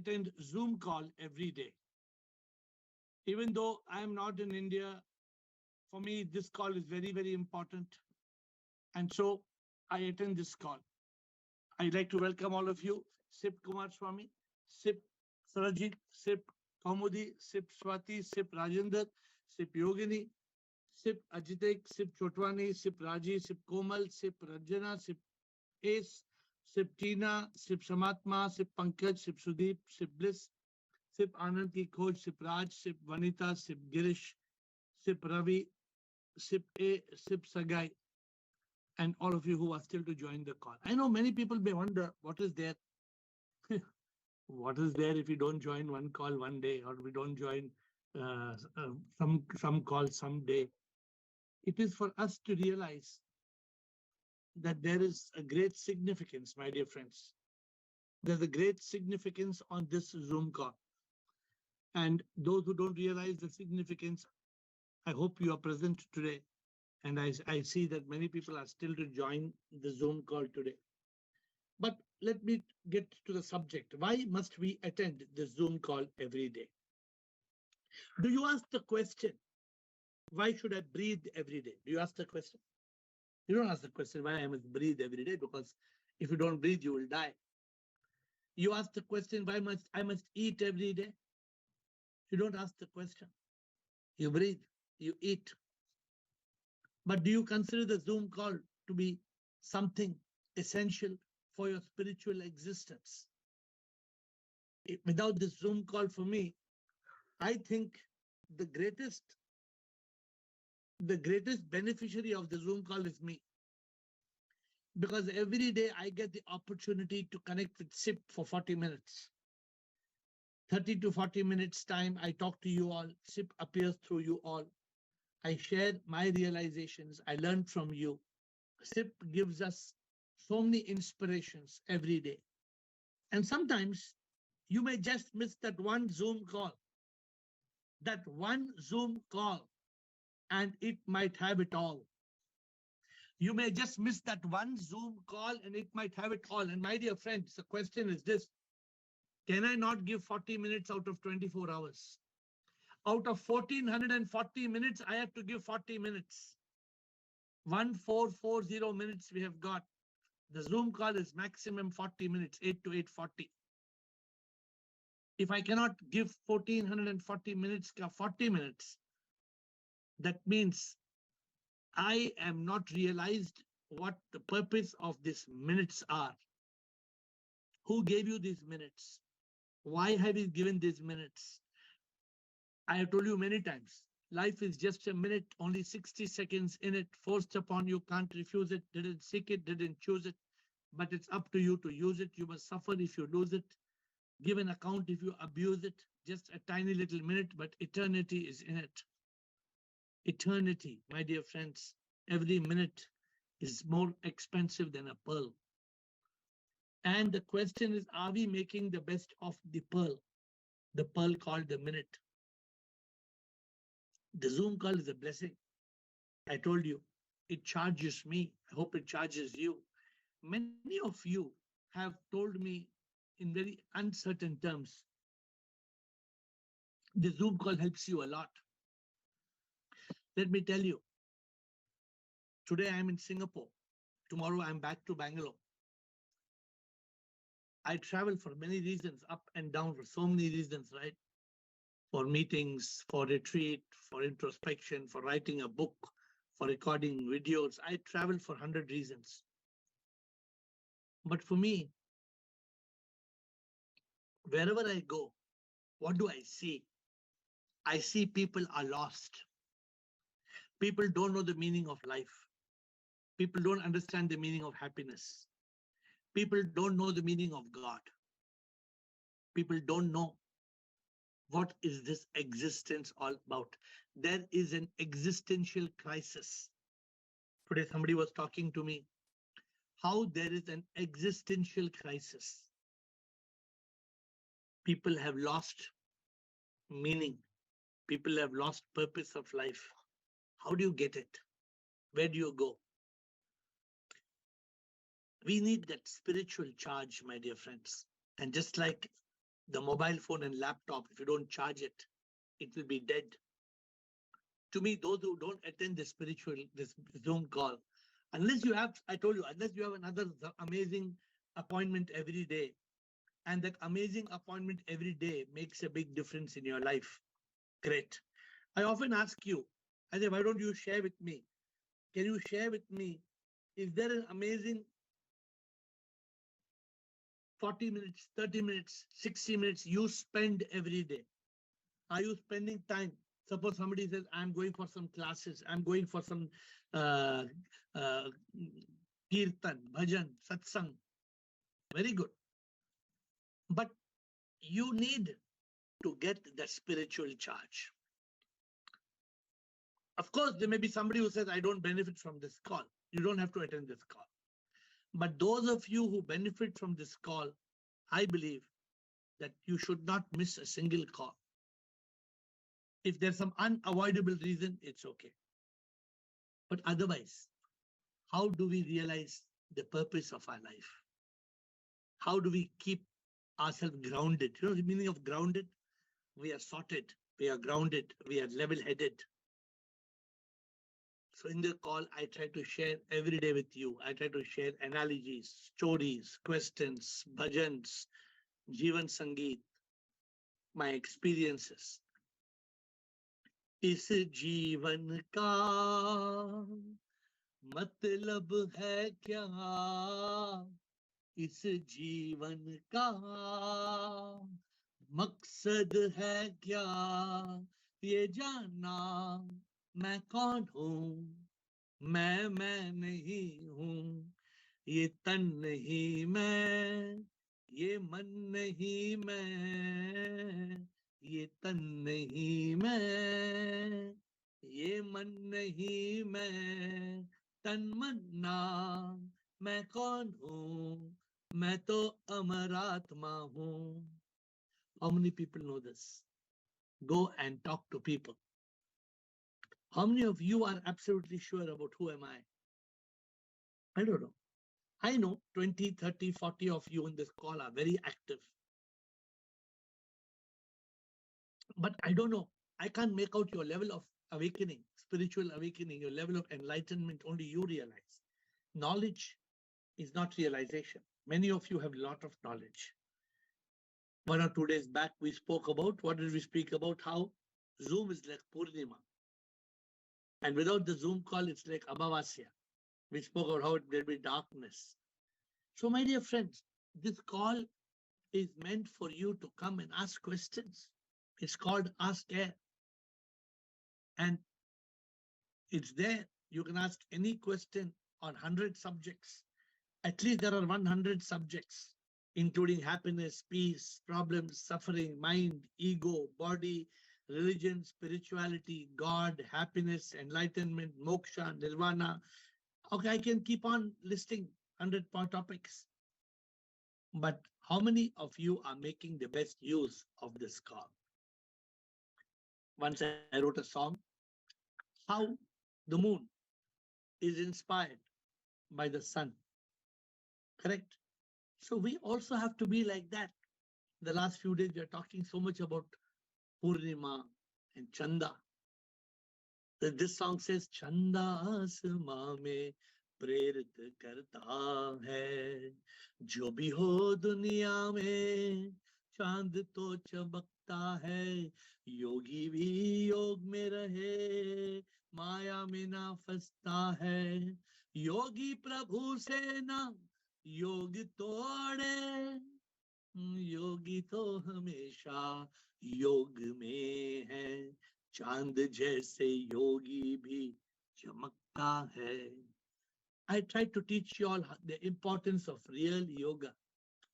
attend Zoom call every day. Even though I am not in India, for me, this call is very, very important. And so I attend this call. I'd like to welcome all of you. Sip Kumar Swami, Sip Sarajit, Sip Kaumudi, Sip Swati, Sip Rajendra, Sip Yogini, Sip Ajitek, Sip Chotwani, Sip Raji, Sip Komal, Sip Ranjana, Sip Ace, Sip Tina, Sip Samatma, Sip Pankaj, Sip Sudeep, Sip Bliss, Sip Anand Ki Khoj, Sip Raj, Sip Vanita, Sip Girish, Sip Ravi, Sip A, Sip Sagai, and all of you who are still to join the call. I know many people may wonder what is there. What is there if you don't join one call one day, or we don't join some call someday? It is for us to realize that there is a great significance, my dear friends. There's a great significance on this Zoom call. And those who don't realize the significance, I hope you are present today. And I see that many people are still to join the Zoom call today. But let me get to the subject. Why must we attend the Zoom call every day? Do you ask the question, why should I breathe every day? Do you ask the question? You don't ask the question why I must breathe every day, because if you don't breathe, you will die. You ask the question, why must I must eat every day? You don't ask the question. You breathe, you eat. But do you consider the Zoom call to be something essential for your spiritual existence? Without this Zoom call, for me, I think the greatest beneficiary of the Zoom call is me. Because every day I get the opportunity to connect with SIP for 40 minutes. 30 to 40 minutes time, I talk to you all. SIP appears through you all. I share my realizations. I learn from you. SIP gives us so many inspirations every day. And sometimes you may just miss that one Zoom call. That one Zoom call, and it might have it all. You may just miss that one Zoom call and it might have it all. And my dear friends, the question is this: can I not give 40 minutes out of 24 hours? Out of 1440 minutes, I have to give 40 minutes. 1440 minutes we have got. The Zoom call is maximum 40 minutes, 8 to 8:40. If I cannot give 1440 minutes, 40 minutes, that means I am not realized what the purpose of these minutes are. Who gave you these minutes? Why have you given these minutes? I have told you many times, life is just a minute, only 60 seconds in it, forced upon you, can't refuse it, didn't seek it, didn't choose it, but it's up to you to use it. You must suffer if you lose it, give an account if you abuse it. Just a tiny little minute, but eternity is in it. Eternity, my dear friends, every minute is more expensive than a pearl. And the question is, are we making the best of the pearl called the minute? The Zoom call is a blessing. I told you, it charges me. I hope it charges you. Many of you have told me in very uncertain terms, the Zoom call helps you a lot. Let me tell you, today I'm in Singapore. Tomorrow I'm back to Bangalore. I travel for many reasons, up and down for so many reasons, right? For meetings, for retreat, for introspection, for writing a book, for recording videos. I travel for 100 reasons. But for me, wherever I go, what do I see? I see people are lost. People don't know the meaning of life. People don't understand the meaning of happiness. People don't know the meaning of God. People don't know what is this existence all about. There is an existential crisis. Today somebody was talking to me how there is an existential crisis. People have lost meaning. People have lost purpose of life. How do you get it? Where do you go? We need that spiritual charge, my dear friends. And just like The mobile phone and laptop, if you don't charge it, it will be dead. To me, those who don't attend this Zoom call, unless you have, I told you, unless you have another amazing appointment every day, and that amazing appointment every day makes a big difference in your life, great. I often ask you, I say, why don't you share with me? Can you share with me? Is there an amazing 40 minutes, 30 minutes, 60 minutes you spend every day? Are you spending time? Suppose somebody says, I'm going for some classes, I'm going for some uh, uh, kirtan, bhajan, satsang. Very good. But you need to get the spiritual charge. Of course, there may be somebody who says, I don't benefit from this call. You don't have to attend this call. But those of you who benefit from this call, I believe that you should not miss a single call. If there's some unavoidable reason, it's okay. But otherwise, how do we realize the purpose of our life? How do we keep ourselves grounded? You know the meaning of grounded? We are sorted, we are grounded, we are level-headed. So in the call, I try to share every day with you. I try to share analogies, stories, questions, bhajans, Jivan Sangeet, my experiences. इस जीवन का मतलब है क्या? इस जीवन का मकसद है क्या? ये जानना मैं कौन हूँ? मैं नहीं हूँ. ये तन नहीं मैं, ये मन नहीं मैं, ये तन नहीं मैं, ये मन नहीं मैं, तन मन ना, मैं कौन हूँ? मैं तो अमरात्मा हूँ. How many people know this? Go and talk to people. How many of you are absolutely sure about who am I? I don't know. I know 20, 30, 40 of you in this call are very active. But I don't know. I can't make out your level of awakening, spiritual awakening, your level of enlightenment. Only you realize. Knowledge is not realization. Many of you have a lot of knowledge. 1 or 2 days back, we spoke about, what did we speak about? How Zoom is like Purnima. And without the Zoom call, it's like Amavasya. We spoke about how there'll be darkness. So, my dear friends, this call is meant for you to come and ask questions. It's called Ask AiR. And it's there. You can ask any question on 100 subjects. At least there are 100 subjects, including happiness, peace, problems, suffering, mind, ego, body, religion, spirituality, God, happiness, enlightenment, moksha, nirvana. Okay, I can keep on listing 100 topics. But how many of you are making the best use of this call? Once I wrote a song, how the moon is inspired by the sun. Correct? So we also have to be like that. The last few days, we are talking so much about Purnima and Chanda. This song says, Chanda asma mein प्रेरित करता है, जो भी हो दुनिया में चांद तो चमकता है, योगी भी योग में रहे, माया में ना फंसता है, योगी प्रभु से ना योग तोड़े, योगी तो हमेशा योग में है, चांद जैसे योगी भी चमकता है. I tried to teach you all the importance of real yoga.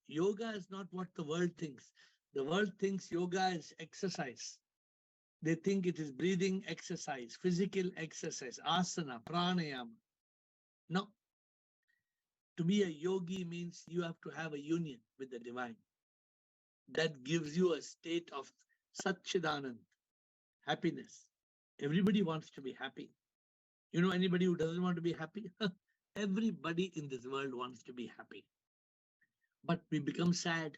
Yoga is not what the world thinks. The world thinks yoga is exercise. They think it is breathing exercise, physical exercise, asana, pranayama. No. To be a yogi means you have to have a union with the divine. That gives you a state of Satchidanand, happiness. Everybody wants to be happy. You know anybody who doesn't want to be happy? Everybody in this world wants to be happy. But we become sad.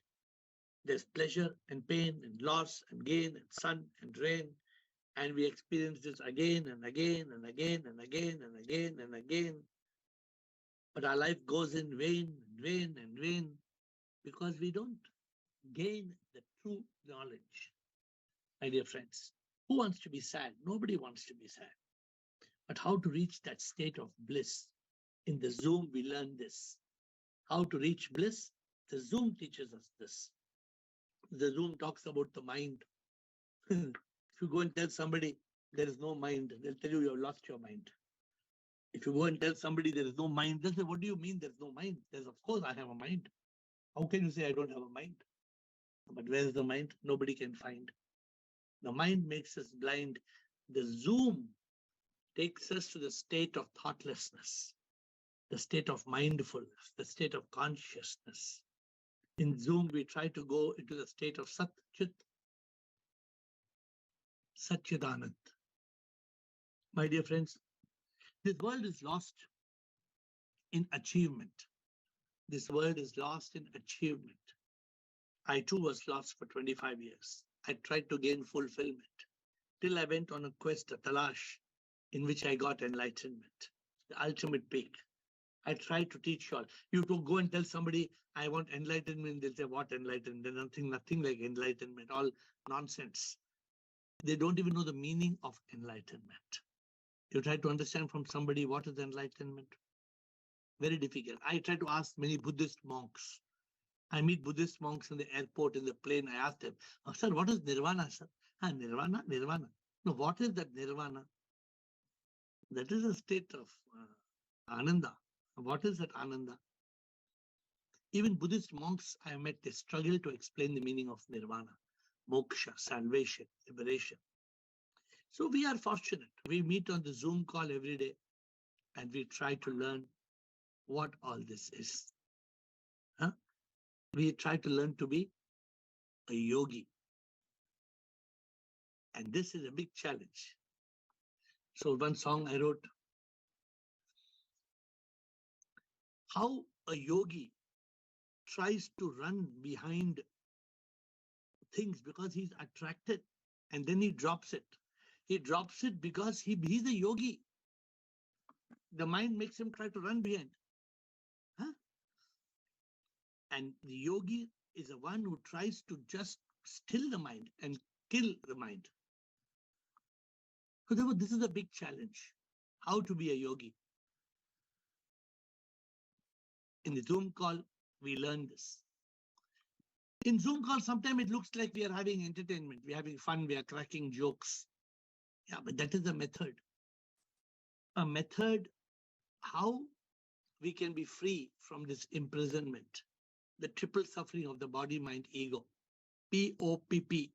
There's pleasure and pain and loss and gain and sun and rain. And we experience this again and again and again and again and again and again. But our life goes in vain and vain and vain because we don't gain the true knowledge. My dear friends, who wants to be sad? Nobody wants to be sad. But how to reach that state of bliss? In the Zoom, we learn this. How to reach bliss? The Zoom teaches us this. The Zoom talks about the mind. If you go and tell somebody there is no mind, they'll tell you have lost your mind. If you go and tell somebody there is no mind, they'll say, what do you mean there's no mind? There's, of course, I have a mind. How can you say I don't have a mind? But where is the mind? Nobody can find. The mind makes us blind. The Zoom takes us to the state of thoughtlessness, the state of mindfulness, the state of consciousness. In Zoom, we try to go into the state of Sat Chit, Satchidanand. My dear friends, this world is lost in achievement. This world is lost in achievement. I too was lost for 25 years. I tried to gain fulfillment till I went on a quest, a talash, in which I got enlightenment, the ultimate peak. I tried to teach you all. You to go and tell somebody, I want enlightenment, they'll say, what enlightenment? There's nothing like enlightenment, all nonsense. They don't even know the meaning of enlightenment. You try to understand from somebody what is enlightenment. Very difficult. I try to ask many Buddhist monks. I meet Buddhist monks in the airport, in the plane. I ask them, oh, sir, what is nirvana, sir? Nirvana, nirvana. No, what is that nirvana? That is a state of ananda. What is that ananda? Even Buddhist monks I have met, they struggle to explain the meaning of nirvana, moksha, salvation, liberation. So we are fortunate. We meet on the Zoom call every day and we try to learn what all this is. Huh? We try to learn to be a yogi. And this is a big challenge. So one song I wrote, how a yogi tries to run behind things because he's attracted and then he drops it. He drops it because he's a yogi. The mind makes him try to run behind. Huh? And the yogi is the one who tries to just still the mind and kill the mind. So therefore, this is a big challenge. How to be a yogi. In the Zoom call, we learn this. In Zoom call, sometimes it looks like we are having entertainment. We're having fun. We are cracking jokes. Yeah, but that is a method. A method how we can be free from this imprisonment, the triple suffering of the body, mind, ego. POPP,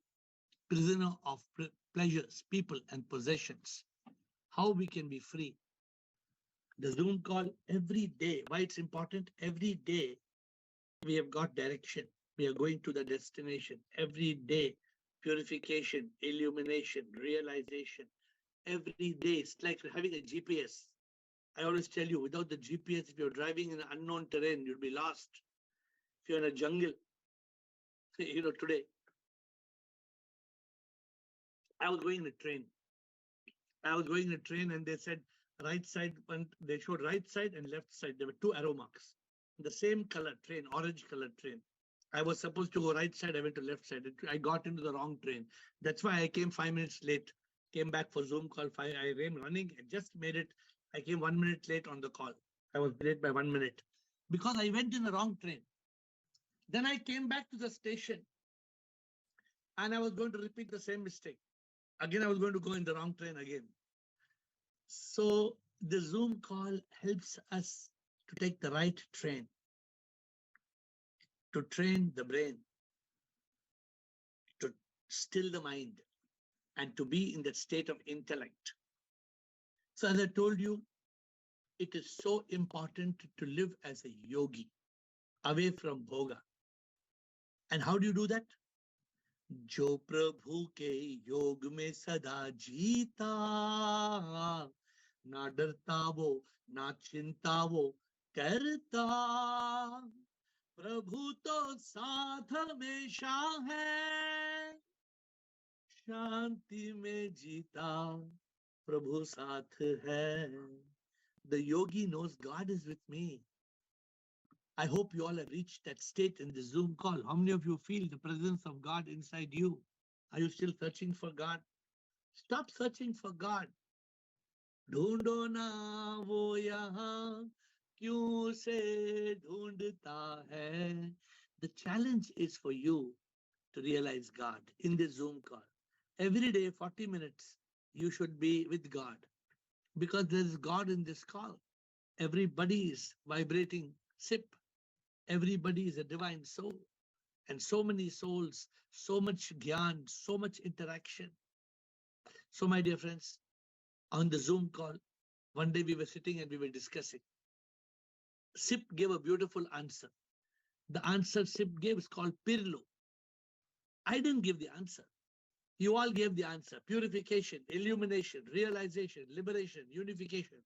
prisoner of pleasures, people, and possessions. How we can be free. The Zoom call every day. Why it's important? Every day we have got direction. We are going to the destination. Every day, purification, illumination, realization. Every day, it's like having a GPS. I always tell you, without the GPS, if you're driving in unknown terrain, you'll be lost. If you're in a jungle, today, I was going in a train. And they said right side, and they showed right side and left side. There were two arrow marks. The same color train, orange colored train. I was supposed to go right side. I went to left side. I got into the wrong train. That's why I came 5 minutes late. Came back for Zoom call. I came running and just made it. I came 1 minute late on the call. I was late by 1 minute because I went in the wrong train. Then I came back to the station and I was going to repeat the same mistake. Again, I was going to go in the wrong train again. So the Zoom call helps us to take the right train, to train the brain, to still the mind, and to be in that state of intellect. So as I told you, it is so important to live as a yogi, away from bhoga. And how do you do that? Jo Prabhu ke yog mein sada jeeta, na darta wo, na chinta wo karta. प्रभु तो साथ हमेशा है, शांति में जीता प्रभु साथ है. The yogi knows God is with me. I hope you all have reached that state in the Zoom call. How many of you feel the presence of God inside you? Are you still searching for God? Stop searching for God. ढूंढो ना वो यहाँ क्यों से ढूंढता है. The challenge is for you to realize God in the Zoom call. Every day, 40 minutes, you should be with God because there is God in this call. Everybody is vibrating SIP. Everybody is a divine soul. And so many souls, so much gyan, so much interaction. So, my dear friends, on the Zoom call, one day we were sitting and we were discussing. SIP gave a beautiful answer. The answer SIP gave is called Pirlo. I didn't give the answer. You all gave the answer. Purification, illumination, realization, liberation, unification.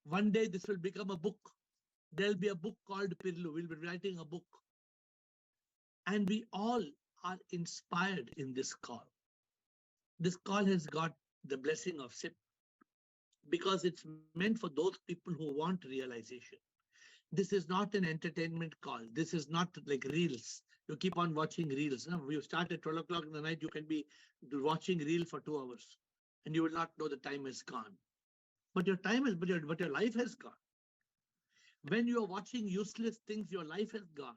One day this will become a book. There'll be a book called Pirlo. We'll be writing a book. And we all are inspired in this call. This call has got the blessing of SIP because it's meant for those people who want realization. This is not an entertainment call. This is not like reels. You keep on watching reels. No, you start at 12 o'clock in the night, you can be watching reel for 2 hours and you will not know the time is gone. But your time is, but your life has gone. When you are watching useless things, your life has gone.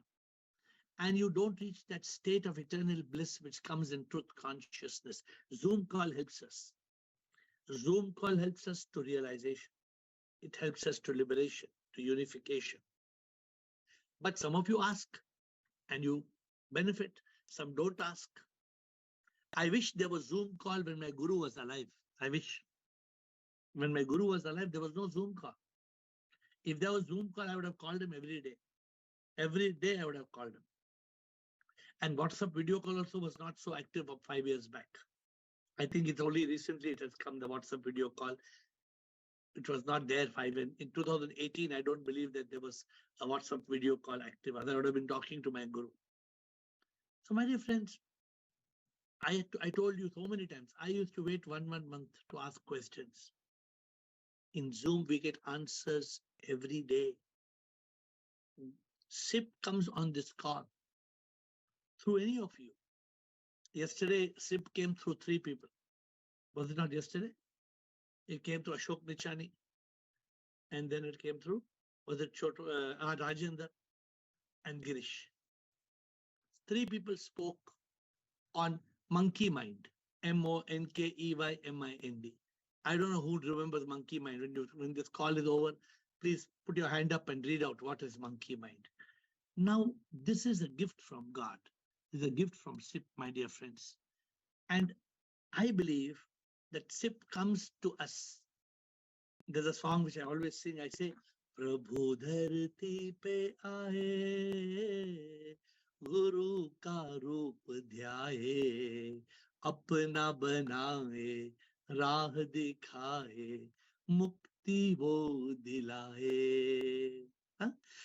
And you don't reach that state of eternal bliss which comes in truth consciousness. Zoom call helps us. Zoom call helps us to realization. It helps us to liberation, to unification. But some of you ask and you benefit. Some don't ask. I wish there was Zoom call when my guru was alive. I wish. When my guru was alive, there was no Zoom call. If there was Zoom call, I would have called him every day. Every day I would have called him. And WhatsApp video call also was not so active of 5 years back. I think it's only recently it has come, the WhatsApp video call. It was not there in 2018. I don't believe that there was a WhatsApp video call active. Otherwise, I would have been talking to my guru. So, my dear friends, I told you so many times, I used to wait one month to ask questions. In Zoom, we get answers every day. SIP comes on this call through any of you. Yesterday, SIP came through 3 people. Was it not yesterday? It came through Ashok Nichani. And then it came through, was it Rajendra and Girish. 3 people spoke on Monkey Mind, MONKEYMIND. I don't know who remembers Monkey Mind. When this call is over, please put your hand up and read out what is Monkey Mind. Now, this is a gift from God. This is a gift from SIP, my dear friends. And I believe that SIP comes to us. There's a song which I always sing. I say, Prabhu dharti pe aaye, Guru ka roop dhyaye, apna banaye, raah dikhaye, mukti wo dilaye.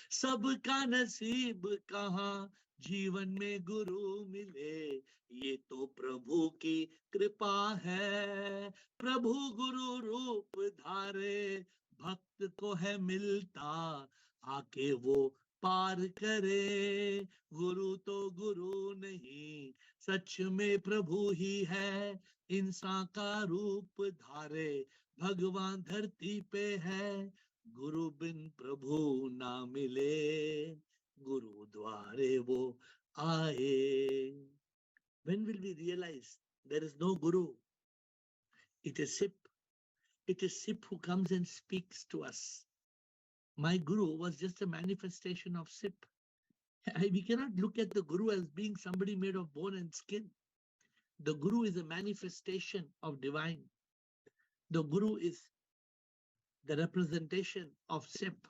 सबका नसीब कहाँ जीवन में गुरु मिले, ये तो प्रभु की कृपा है. प्रभु गुरु रूप धारे, भक्त को है मिलता, आके वो पार करे. गुरु तो गुरु नहीं, सच में प्रभु ही है. इंसान का रूप धारे, भगवान धरती पे है. गुरु बिन प्रभु ना मिले, गुरु द्वारे वो आए. When will we realize there is no guru? It is SIP. It is SIP who comes and speaks to us. My guru was just a manifestation of SIP. We cannot look at the guru as being somebody made of bone and skin. The guru is a manifestation of divine. The guru is the representation of SIP.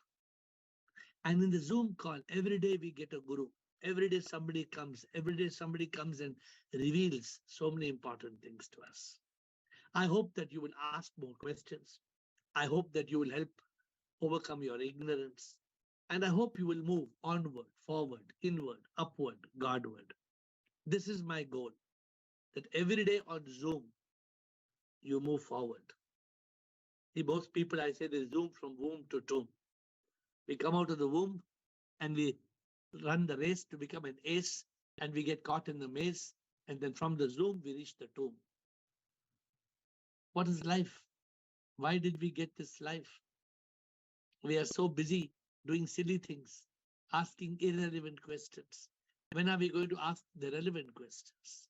And in the Zoom call, every day we get a guru. Every day somebody comes. Every day somebody comes and reveals so many important things to us. I hope that you will ask more questions. I hope that you will help overcome your ignorance. And I hope you will move onward, forward, inward, upward, Godward. This is my goal, that every day on Zoom, you move forward. See, most people, I say, they zoom from womb to tomb. We come out of the womb and we run the race to become an ace, and we get caught in the maze. And then from the Zoom, we reach the tomb. What is life? Why did we get this life? We are so busy doing silly things, asking irrelevant questions. When are we going to ask the relevant questions?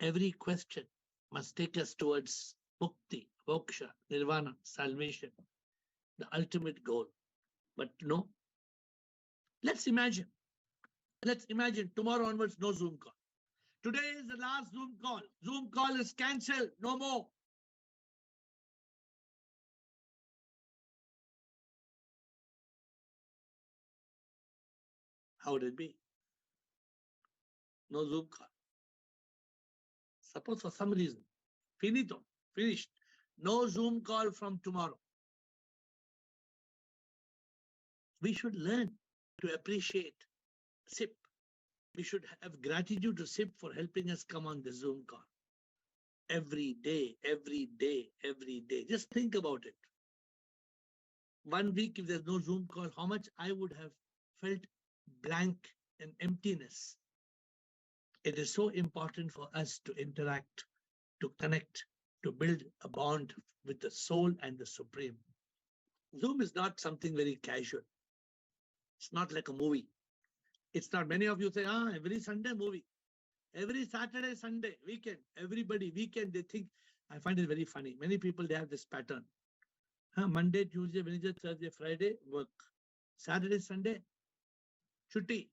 Every question must take us towards mukti, moksha, nirvana, salvation, the ultimate goal. But no, let's imagine tomorrow onwards, no Zoom call. Today is the last Zoom call. Zoom call is cancelled. No more. How would it be? No Zoom call. Suppose for some reason, finito, finished. No Zoom call from tomorrow. We should learn to appreciate SIP. We should have gratitude to SIP for helping us come on the Zoom call. Every day, every day, every day. Just think about it. 1 week, if there's no Zoom call, how much I would have felt blank and emptiness. It is so important for us to interact, to connect, to build a bond with the soul and the Supreme. Zoom is not something very casual. It's not like a movie. It's not, many of you say, every Sunday movie, every Saturday, Sunday, weekend, everybody, weekend, they think, I find it very funny. Many people, they have this pattern. Monday, Tuesday, Wednesday, Thursday, Friday, work. Saturday, Sunday, chutti.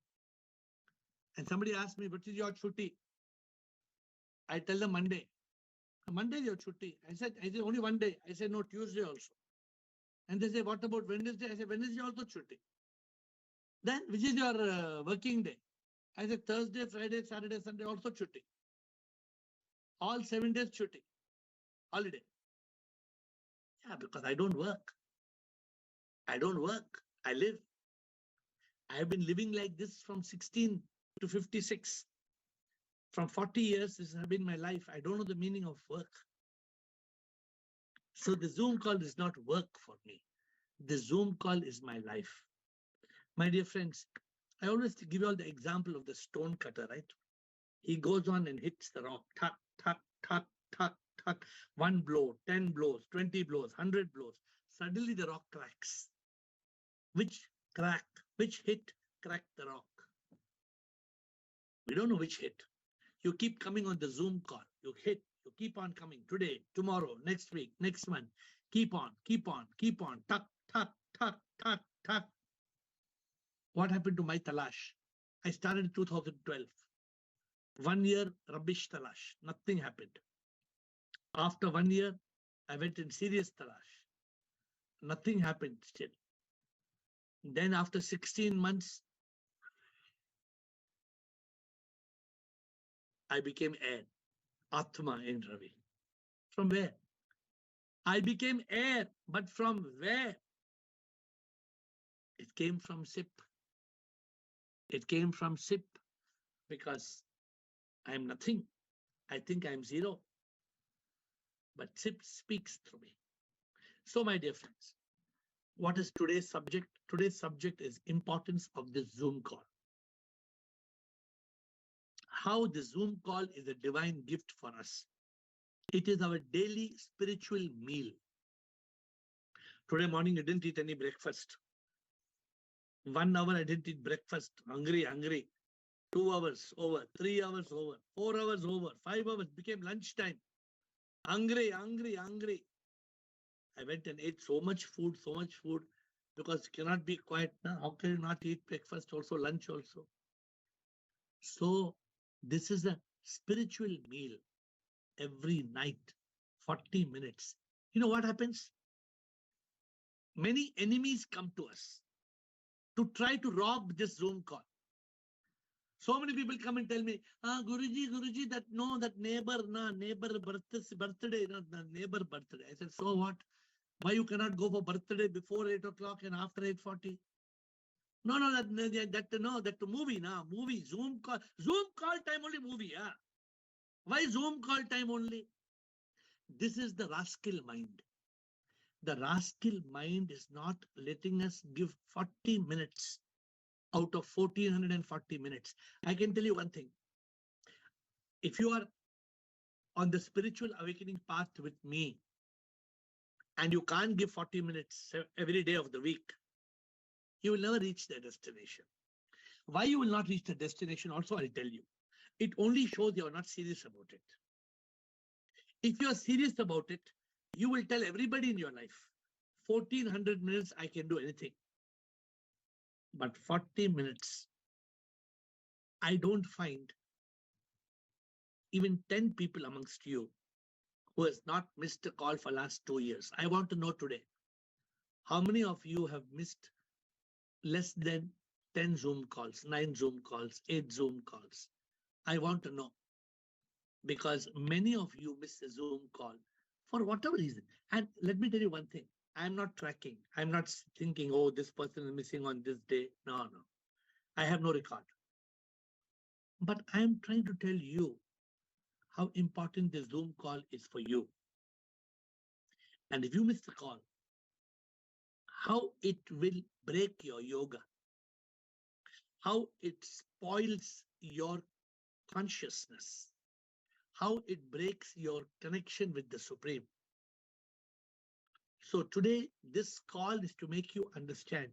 And somebody asked me, what is your chutti? I tell them Monday. Monday is your chutti. I said only one day. I said, no, Tuesday also. And they say, what about Wednesday? I said, Wednesday also chutti. Then, which is your working day? I said, Thursday, Friday, Saturday, Sunday also chutti. All 7 days chutti. Holiday. Yeah, because I don't work. I don't work. I live. I have been living like this from 16 to 56. From 40 years, this has been my life. I don't know the meaning of work. So the Zoom call is not work for me. The Zoom call is my life. My dear friends, I always give you all the example of the stone cutter, right? He goes on and hits the rock. Tuck, tuck, tuck, tuck, tuck. 1 blow, 10 blows, 20 blows, 100 blows. Suddenly the rock cracks. Which crack, which hit cracked the rock? We don't know which hit. You keep coming on the Zoom call. You hit, you keep on coming today, tomorrow, next week, next month. Keep on, keep on, keep on. Tuck, tuck, tuck, tuck, tuck. What happened to my talash? I started in 2012. 1 year, rubbish talash. Nothing happened. After 1 year, I went in serious talash. Nothing happened still. Then after 16 months, I became AiR, Atma in Ravi. From where? I became AiR, but from where? It came from SIP. It came from SIP because I am nothing. I think I am zero. But SIP speaks through me. So, my dear friends, what is today's subject? Today's subject is importance of the Zoom call. How the Zoom call is a divine gift for us. It is our daily spiritual meal. Today morning, I didn't eat any breakfast. 1 hour, I didn't eat breakfast. Hungry, hungry. 2 hours over, 3 hours over, 4 hours over, 5 hours became lunchtime. Hungry, hungry, hungry. I went and ate so much food, because you cannot be quiet. Now, how can you not eat breakfast also, lunch also? So this is a spiritual meal every night, 40 minutes. You know what happens? Many enemies come to us to try to rob this Zoom call. So many people come and tell me, Guruji, that neighbor birthday, neighbor birthday. I said, so what? Why you cannot go for birthday before 8 o'clock and after 8:40? No, that movie, movie, Zoom call time only movie, yeah. Why Zoom call time only? This is the rascal mind. The rascal mind is not letting us give 40 minutes out of 1440 minutes. I can tell you one thing. If you are on the spiritual awakening path with me and you can't give 40 minutes every day of the week, you will never reach the destination. Why you will not reach the destination also, I'll tell you. It only shows you are not serious about it. If you are serious about it, you will tell everybody in your life, 1400 minutes, I can do anything. But 40 minutes, I don't find even 10 people amongst you who has not missed a call for last 2 years. I want to know today, how many of you have missed less than 10 Zoom calls, 9 Zoom calls, 8 Zoom calls? I want to know, because many of you miss a Zoom call for whatever reason. And let me tell you one thing, I'm not tracking. I'm not thinking, oh, this person is missing on this day. No. I have no record. But I'm trying to tell you how important the Zoom call is for you. And if you miss the call, how it will break your yoga, how it spoils your consciousness, how it breaks your connection with the Supreme. So today, this call is to make you understand.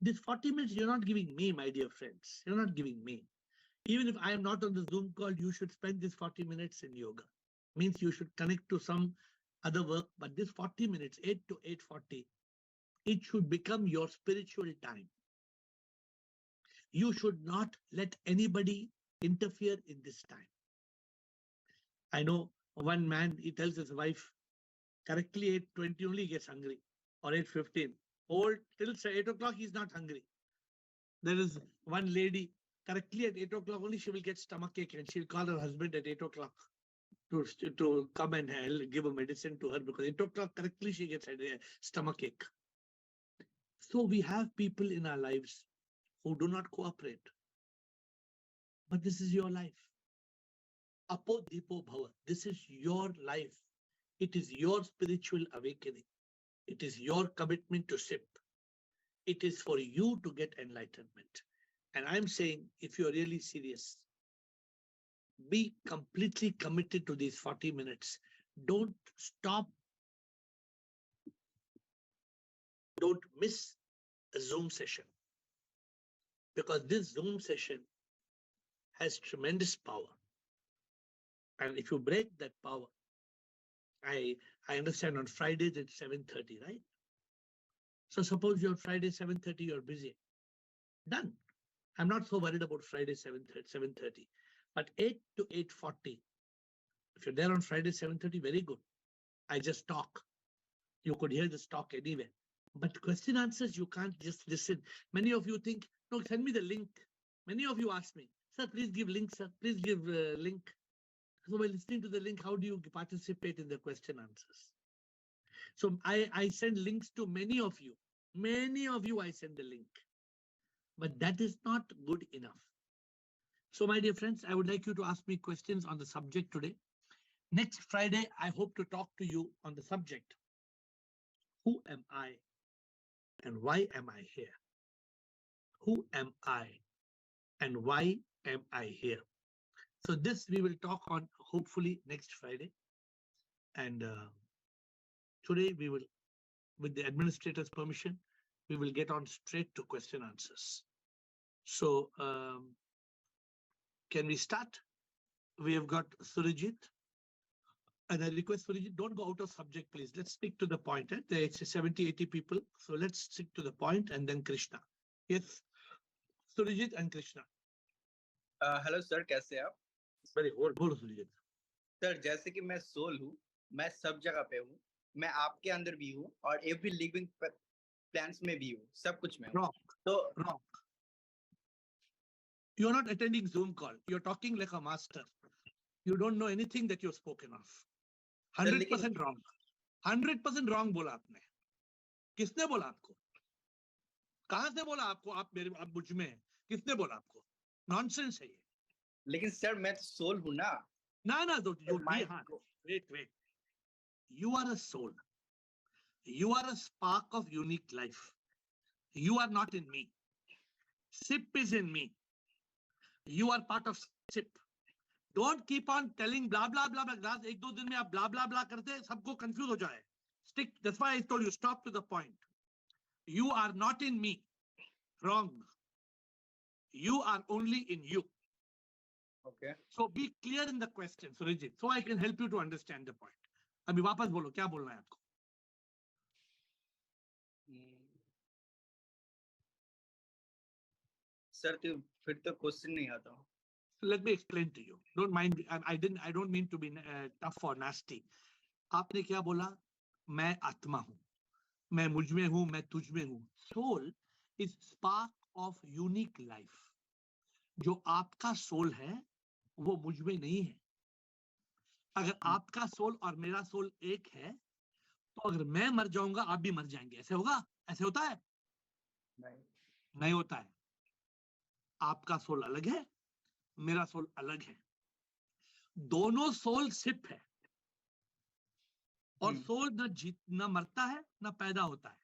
This 40 minutes, you're not giving me, my dear friends. You're not giving me. Even if I am not on the Zoom call, you should spend this 40 minutes in yoga. Means you should connect to some other work, but this 40 minutes, 8 to 8:40, it should become your spiritual time. You should not let anybody interfere in this time. I know one man, he tells his wife, correctly 8:20 only he gets hungry, or 8:15. Old till 8 o'clock, he's not hungry. There is one lady, correctly at 8 o'clock only she will get stomachache, and she'll call her husband at 8 o'clock to come and give a medicine to her, because 8 o'clock correctly she gets a stomachache. So we have people in our lives who do not cooperate. But this is your life. Apo Dipo Bhava. This is your life. It is your spiritual awakening. It is your commitment to SIP. It is for you to get enlightenment. And I'm saying, if you're really serious, be completely committed to these 40 minutes. Don't stop. Don't miss a Zoom session, because this Zoom session has tremendous power. And if you break that power, I understand on Fridays at 7:30, right? So suppose you're Friday 7:30, you're busy. Done. I'm not so worried about Friday 7:30. But 8 to 8:40, if you're there on Friday 7:30, very good. I just talk. You could hear this talk anywhere. But question answers, you can't just listen. Many of you think, no, send me the link. Many of you ask me, sir, please give link, sir. Please give link. So by listening to the link, how do you participate in the question answers? So I send links to many of you. Many of you, I send the link. But that is not good enough. So my dear friends, I would like you to ask me questions on the subject today. Next Friday, I hope to talk to you on the subject. Who am I and why am I here? Who am I and why am I here? So this we will talk on hopefully next Friday. And today we will, with the administrator's permission, we will get on straight to question answers. So can we start? We have got Surijit. And I request Surijit, don't go out of subject, please. Let's stick to the point. It's 70, 80 people. So let's stick to the point, and then Krishna. Yes, Surijit and Krishna. Hello sir, कैसे हैं आप? Very good. बोलो सुरीजित. Sir, जैसे कि मैं soul हूँ, मैं सब जगह पे हूँ, मैं आपके अंदर भी हूँ और एवरी लिविंग प्लांट्स में भी हूँ, सब कुछ में हूँ. तो wrong. You're not attending Zoom call. You're talking like a master. You don't know anything that you've spoken of. 100% wrong. 100% wrong बोला आपने। किसने बोला आपको? कहां से बोला आपको आप मेरे आप मुझ में हैं? किसने बोला आपको? नॉनसेंस है ये। लेकिन सर मैं तो सोल हूँ ना। ना तो सर, माइंड हाँ, को wait. You are a soul. You are a spark of unique life. You are not in me. SIP is in me. You are part of SIP. Don't keep on telling blah blah blah blah. एक दो दिन में आप blah blah blah करते सबको confuse हो जाए. Stick. That's why I told you stop to the point. You are not in me. Wrong. You are only in you. Okay. So be clear in the question, Surijit, so I can help you to understand the point. अभी वापस बोलो क्या बोलना है आपको? Sir तो फिर तो क्वेश्चन नहीं आता। Let me explain to you. Don't mind. I don't mean to be tough or nasty. आपने क्या बोला? मैं आत्मा हूँ, मैं मुझ में हूँ, मैं तुझ में हूँ. Soul is spark of unique life. जो आपका सोल है वो मुझ में नहीं है. अगर आपका सोल और मेरा सोल एक है तो अगर मैं मर जाऊंगा आप भी मर जाएंगे. ऐसे होगा? ऐसे होता है? नहीं होता है. आपका सोल अलग है, मेरा सोल अलग है. दोनों सोल सिप है. और सोल न मरता है न पैदा होता है.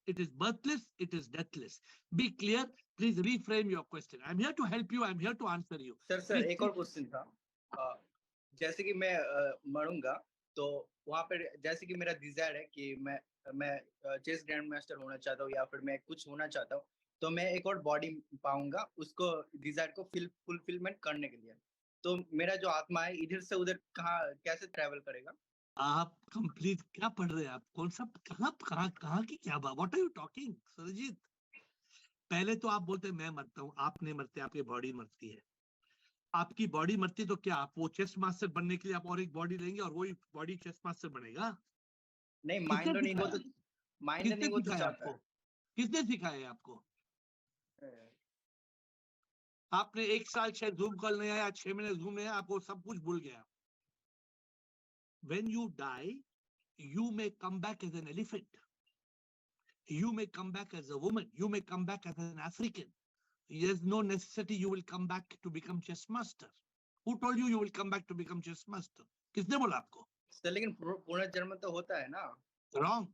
It is birthless, it is deathless. Be clear. Please reframe your question. I'm here to help you. I'm here to answer you. Sir एक और क्वेश्चन था. जैसे कि मैं मरूंगा तो वहां पर जैसे कि मेरा डिजायर है कि मैं चेस ग्रैंड मास्टर होना चाहता हूँ या फिर मैं कुछ होना चाहता हूँ, तो मैं एक और बॉडी पाऊंगा उसको डिजायर को फुलफिलमेंट करने के लिए. तो मेरा जो आत्मा है इधर से उधर कहाँ कैसे ट्रैवल करेगा? आप कंप्लीट क्या पढ़ रहे हैं? आप कौन सा कहाँ की क्या बात? What are you talking Surjit? पहले तो आप बोलते हैं मैं मरता हूँ. आप नहीं मरते, आपकी बॉडी मरती है. आपकी बॉडी मरती तो क्या आप वो चेस मास्टर बनने के लिए आप और एक बॉडी लेंगे और वही बॉडी चेस मास्टर बनेगा? नहीं, माइंड और ईगो तो चाहता है. किसने सिखाया आपको? आपने एक साल शायद जूम कॉल नहीं आया, 6 महीने जूम नहीं आया, आपको सब कुछ भूल गया. When you die, you may come back as an elephant. You may come back as a woman. You may come back as an African. There's no necessity you will come back to become chess master. Who told you will come back to become chess master? किसने बोला आपको? Sir लेकिन पुनर्जन्म तो होता है ना. Wrong.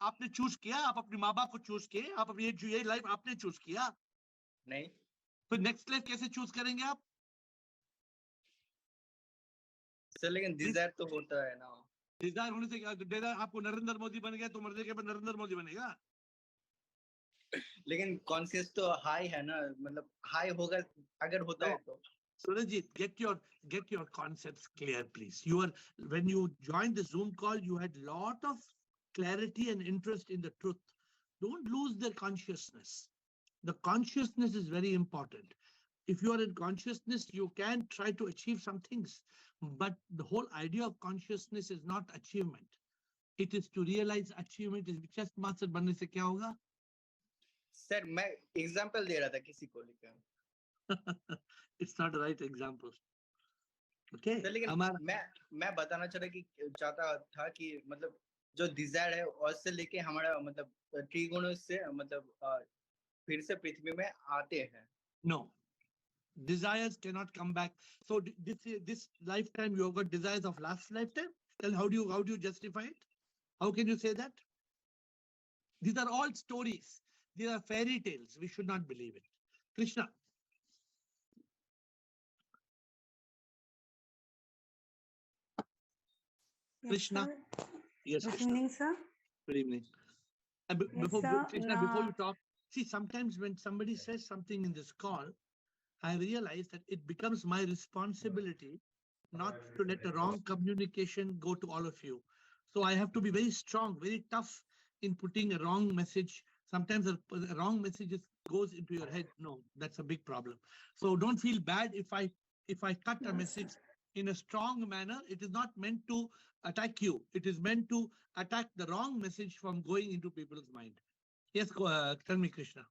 आपने चूज किया? आप अपने माँ बाप को चूज किए? आप अपनी ये लाइफ आपने चूज किया? नहीं. तो नेक्स्ट लाइफ कैसे चूज करेंगे आप? सर लेकिन डिजायर तो होता है ना. डिजायर होने से क्या? डिजायर आपको नरेंद्र मोदी बन गया तो मरने के बाद नरेंद्र मोदी बनेगा. लेकिन कॉन्शियस तो हाई है ना, मतलब हाई होगा अगर होता है तो. Surajit, get your concepts clear, please. When you joined the Zoom call, you had a lot of clarity and interest in the truth. Don't lose the consciousness. The consciousness is very important. If you are in consciousness, you can try to achieve some things, but the whole idea of consciousness is not achievement. It is to realize achievement is just master बनने से क्या होगा? Sir मैं example दे रहा था किसी को लेकर. It's not the right example. Okay. लेकिन मैं बताना चाहता था कि मतलब जो डिजायर है उससे लेके हमारा मतलब त्रिगुणों से मतलब फिर से पृथ्वी में आते हैं. No. Desires cannot come back. So this lifetime you have got desires of last lifetime. Tell how do you justify it? How can you say that? These are all stories. These are fairy tales. We should not believe it. Krishna. Yes, Krishna. sir. Yes. Good Krishna. evening, sir. Good evening. Before you talk, see, sometimes when somebody says something in this call, I realize that it becomes my responsibility not to let a wrong communication go to all of you. So I have to be very strong, very tough in putting a wrong message. Sometimes a wrong message goes into your head. No, that's a big problem. So don't feel bad if I cut a message in a strong manner. It is not meant to attack you. It is meant to attack the wrong message from going into people's mind. Yes, tell me, Krishna.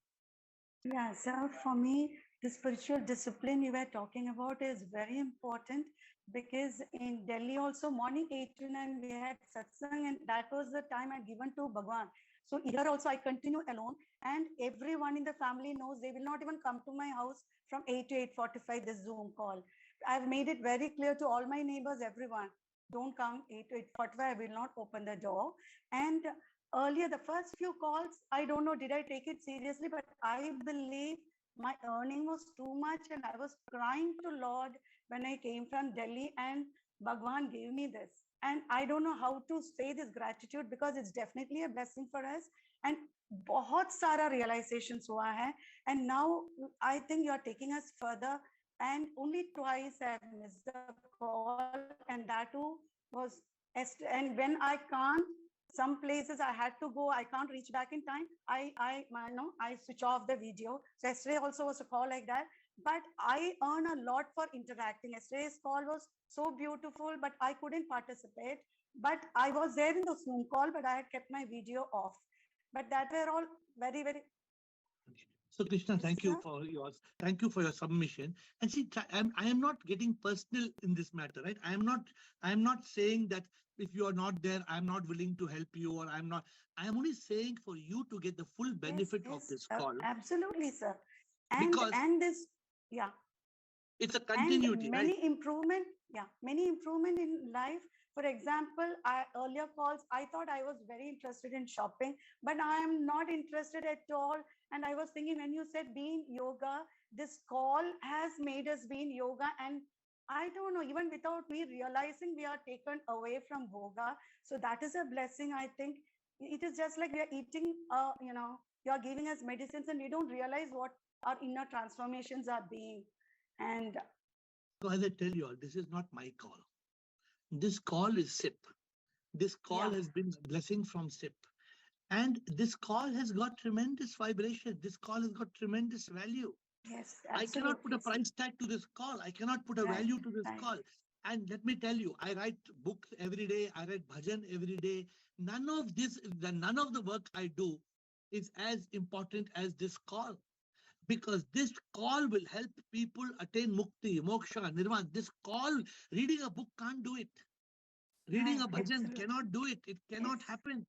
Yeah, sir, for me, the spiritual discipline you were talking about is very important because in Delhi also morning 8 to 9 we had satsang, and that was the time I'd given to Bhagwan. So here also I continue alone, and everyone in the family knows they will not even come to my house from 8 to 8:45 this Zoom call. I've made it very clear to all my neighbors, everyone, don't come 8 to 8:45, I will not open the door. And earlier, the first few calls, I don't know, did I take it seriously? But I believe my earning was too much, and I was crying to Lord when I came from Delhi, and Bhagwan gave me this. And I don't know how to say this gratitude, because it's definitely a blessing for us. And बहुत सारा realizations हुआ है. And now I think you're taking us further. And only twice I have missed the call, and that too was, and when I can't, some places I had to go, I can't reach back in time, I switch off the video. So yesterday also was a call like that, but I earn a lot for interacting. Yesterday's call was so beautiful, but I couldn't participate. But I was there in the Zoom call, but I had kept my video off. But that were all very, very. Okay. So Krishna, Yes, thank you sir. for your submission. And see, I am not getting personal in this matter, right? I am not saying that if you are not there, I'm not willing to help you, or I am only saying for you to get the full Yes, benefit of yes, this call, absolutely, sir. because And this, yeah. it's a And continuity, right? many improvement in life. For example, earlier calls, I thought I was very interested in shopping, but I am not interested at all. And I was thinking, when you said be in yoga, this call has made us be in yoga. And I don't know, even without we realizing, we are taken away from yoga. So that is a blessing. I think it is just like we are eating, you are giving us medicines, and we don't realize what our inner transformations are being. And So as I tell you all, this is not my call. This call is SIP. This call yeah, has been a blessing from SIP. And this call has got tremendous vibration. This call has got tremendous value. yes, I cannot put a absolutely, sir. price tag to this call. I cannot put a Right, value to this right. call. And let me tell you, I write books every day. I write bhajan every day. None of the work I do is as important as this call, because this call will help people attain mukti, moksha, nirvana. This call, reading a book can't do it. Reading Right, a bhajan absolutely. cannot do it. It Yes. cannot happen.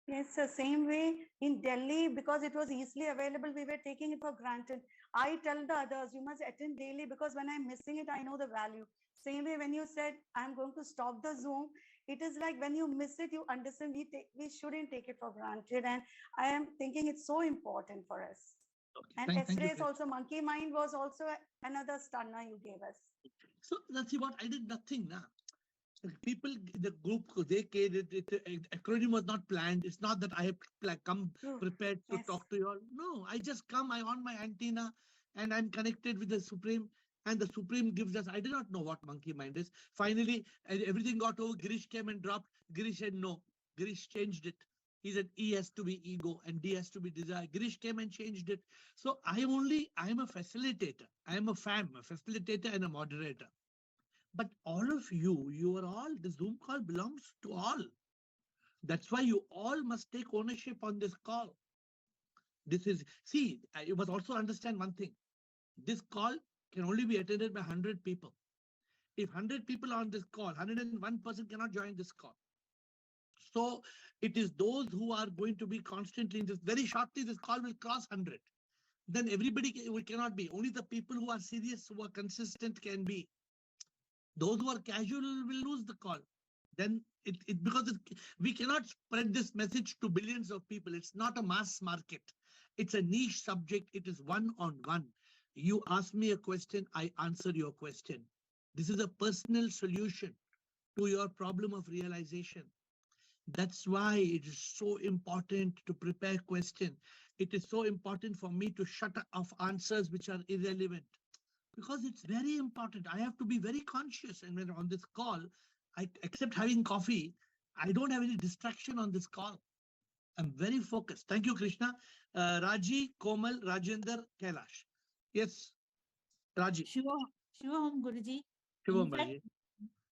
Yes, the same way in Delhi, because it was easily available, we were taking it for granted. I tell the others, you must attend daily, because when I'm missing it, I know the value. Same way when you said, I'm going to stop the Zoom, it is like when you miss it, you understand we shouldn't take it for granted. And I am thinking it's so important for us. Okay, And thank you, yesterday's Chris. also Monkey Mind was also another stunner you gave us. So let's see what I did nothing now. People, the group, acronym was not planned. It's not that I have come True. prepared to Yes. talk to you all. No, I just come, I on my antenna, and I'm connected with the Supreme. And the Supreme gives us, I do not know what monkey mind is. Finally, everything got over. Girish came and dropped. Girish said no. Girish changed it. He said E has to be ego and D has to be desire. Girish came and changed it. So I am a facilitator. I am a FAM, a facilitator and a moderator. But all of you are all, the Zoom call belongs to all. That's why you all must take ownership on this call. You must also understand one thing. This call can only be attended by 100 people. If 100 people are on this call, 101 person cannot join this call. So it is those who are going to be constantly in this. Very shortly, this call will cross 100. Then everybody cannot be. Only the people who are serious, who are consistent can be. Those who are casual will lose the call. Then we cannot spread this message to billions of people. It's not a mass market. It's a niche subject. It is one-on-one. You ask me a question, I answer your question. This is a personal solution to your problem of realization. That's why it is so important to prepare question. It is so important for me to shut off answers which are irrelevant, because it's very important. I have to be very conscious. And when on this call, except having coffee, I don't have any distraction on this call. I'm very focused. Thank you, Krishna. Raji, Komal, Rajender, Kailash. Yes, Raji. Shivam Guruji. Shivam In fact, Raji.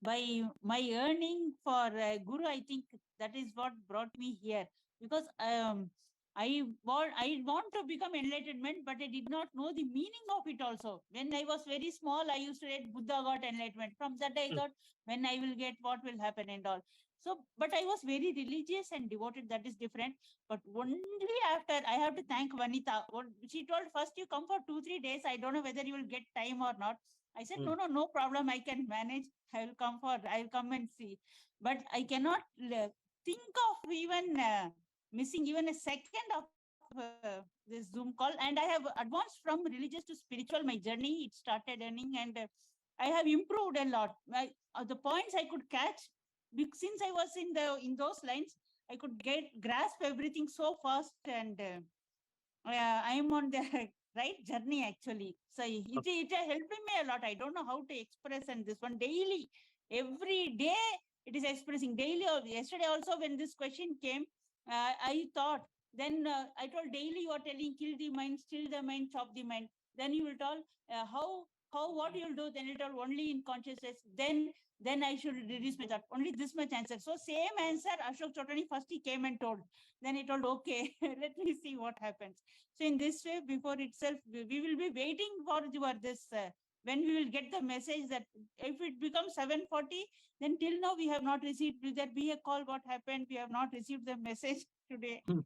by my yearning for Guru, I think that is what brought me here. Because I want to become enlightenment, but I did not know the meaning of it also. When I was very small, I used to read Buddha got enlightenment. From that, I Hmm. thought when I will get, what will happen and all. So, but I was very religious and devoted. That is different. But only after, I have to thank Vanita. She told, first you come for 2-3 days. I don't know whether you will get time or not. I said, Hmm. no problem. I can manage. I will come and see. But I cannot think of even missing even a second of this Zoom call. And I have advanced from religious to spiritual. My journey, it started earning, and I have improved a lot. The points I could catch, since I was in those lines, I could grasp everything so fast, and I am on the right journey actually. So it helped me a lot. I don't know how to express, and this one daily, every day it is expressing daily. Or yesterday also when this question came, I thought. Then I told daily you are telling kill the mind, still the mind, chop the mind. Then you will tell how what you will do. Then you tell only in consciousness. Then I should reduce my thought. Only this much answer. So same answer Ashok Chotani first he came and told. Then he told okay, let me see what happens. So in this way, before itself, we will be waiting for your this when we will get the message that if it becomes 7:40, then till now we have not received. Will there be a call? What happened? We have not received the message today. Hmm.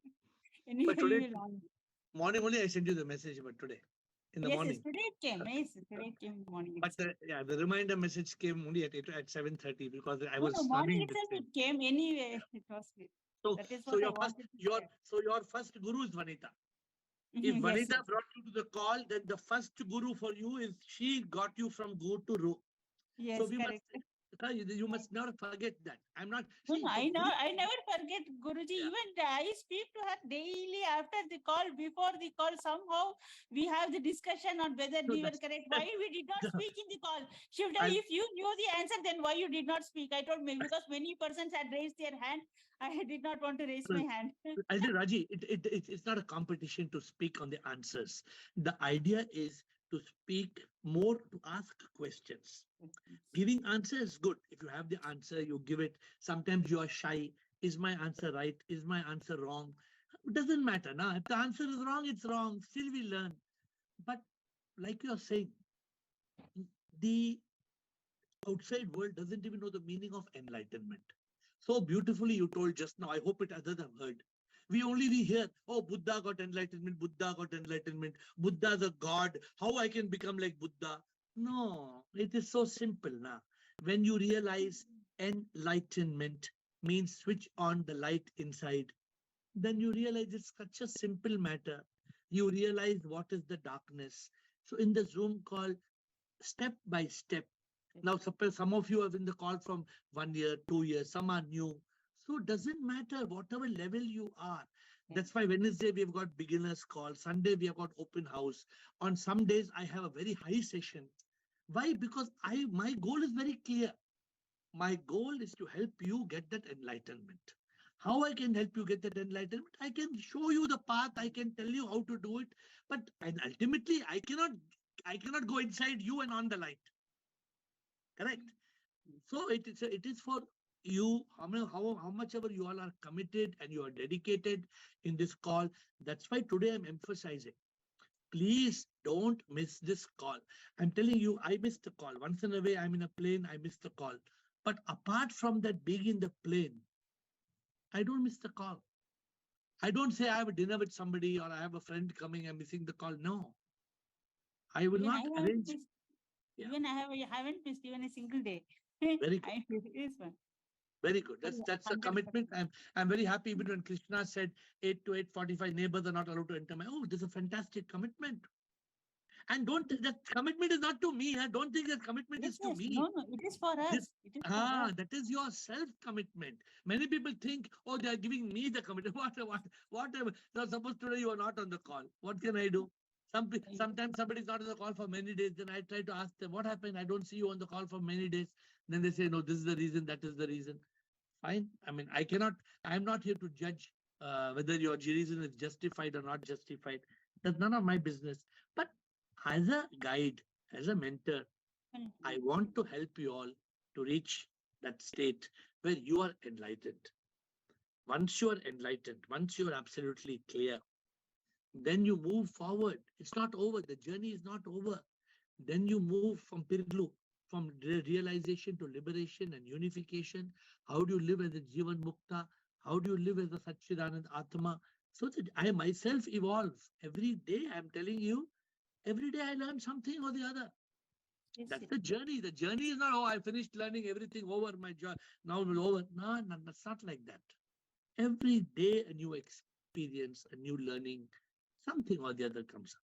Anyway, But today we will on. morning only I sent you the message, but today in the Yes, morning. today it came. Yes, today it came in the morning. But the reminder message came only at 7:30 because I was morning running this itself thing. it came anyway. It was good. So That is so what I your first wanted to share. your first guru is Vanita. If Yes, Vanita yes. brought you to the call, then the first guru for you is she got you from go to ro. Yes, So we correct. you must never forget that. I'm not No, see no, the guru. I never forget Guruji. Yeah. Even I speak to her daily after the call, before the call. Somehow we have the discussion on whether No, we were that's correct. Why we did not the- speak in the call? She would tell, I'll, if you knew the answer, then why you did not speak? I told me because many persons had raised their hand. I did not want to raise my hand. I'll say, Raji, it's not a competition to speak on the answers. The idea is to speak more, to ask questions. Giving answer is good. If you have the answer, you give it. Sometimes you are shy. Is my answer right? Is my answer wrong? It doesn't matter. Now, if the answer is wrong, it's wrong. Still we learn. But like you're saying, the outside world doesn't even know the meaning of enlightenment. So beautifully you told just now. I hope it others have heard. We hear, oh, Buddha got enlightenment, Buddha got enlightenment, Buddha's a god. How I can become like Buddha? No, it is so simple now. When you realize enlightenment means switch on the light inside, then you realize it's such a simple matter. You realize what is the darkness. So in the Zoom call, step by step. Now, suppose some of you have in the call from 1 year, 2 years, some are new. So it doesn't matter whatever level you are. That's why Wednesday we have got beginners call. Sunday we have got open house. On some days I have a very high session. Why? Because my goal is very clear. My goal is to help you get that enlightenment. How I can help you get that enlightenment? I can show you the path. I can tell you how to do it. But and ultimately, I cannot go inside you and on the light. Correct. So it is for you, how much ever you all are committed and you are dedicated in this call. That's why today I'm emphasizing. Please don't miss this call. I'm telling you, I missed the call. Once in a way, I'm in a plane, I missed the call. But apart from that being in the plane, I don't miss the call. I don't say I have a dinner with somebody or I have a friend coming, I'm missing the call. No, I will Even not I haven't arrange. missed. Yeah. Even I haven't missed even a single day. Very good. This one. Very good. That's a 100%. commitment. I'm very happy even when Krishna said 8 to 8:45 neighbors are not allowed to enter my. Oh, this is a fantastic commitment. And don't that commitment is not to me. Don't think that commitment Yes, is to yes. me. No, it is for us. This, It is for us. that is your self-commitment. Many people think, oh, they are giving me the commitment. Whatever. Now, suppose today you are not on the call. What can I do? Sometimes somebody is not on the call for many days. Then I try to ask them, what happened? I don't see you on the call for many days. Then they say, no, this is the reason, that is the reason. Fine. I mean, I'm not here to judge whether your reason is justified or not justified. That's none of my business. But as a guide, as a mentor, I want to help you all to reach that state where you are enlightened. Once you are enlightened, once you are absolutely clear, then you move forward. It's not over. The journey is not over. Then you move from Pirglu, from realization to liberation and unification. How do you live as a Jivan Mukta? How do you live as a Satchidanand Atma? So that I myself evolve. Every day, I'm telling you, every day I learn something or the other. Yes, That's yes. the journey. The journey is not, oh, I finished learning everything over my job. Now it will over. No, no, that's not like that. Every day a new experience, a new learning, something or the other comes up.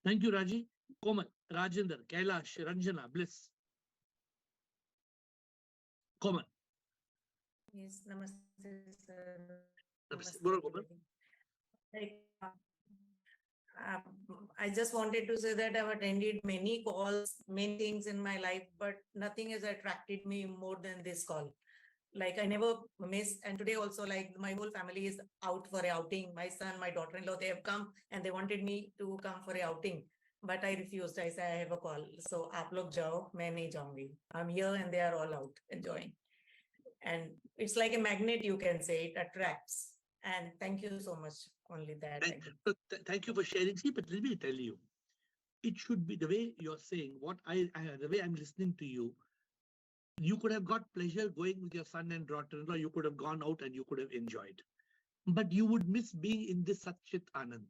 Thank you, Raji. Komal, Rajendra, Kailash, Ranjana, Bliss. Komal. Yes, namaste, sir. Namaste. Namaste, Bolo, Komal. everybody. Like, I just wanted to say that I've attended many calls, many things in my life, but nothing has attracted me more than this call. Like I never miss, and today also, like my whole family is out for a outing. My son, my daughter-in-law, they have come and they wanted me to come for a outing, but I refused. I said I have a call, so aap log jao, main nahi jaungi. I'm here and they are all out enjoying, and it's like a magnet. You can say it attracts. And thank you so much. Only that I can. Thank you for sharing. See, but let me tell you, it should be the way you're saying. What the way I'm listening to you, you could have got pleasure going with your son and daughter-in-law. You could have gone out and you could have enjoyed. But you would miss being in this Satchit Anand.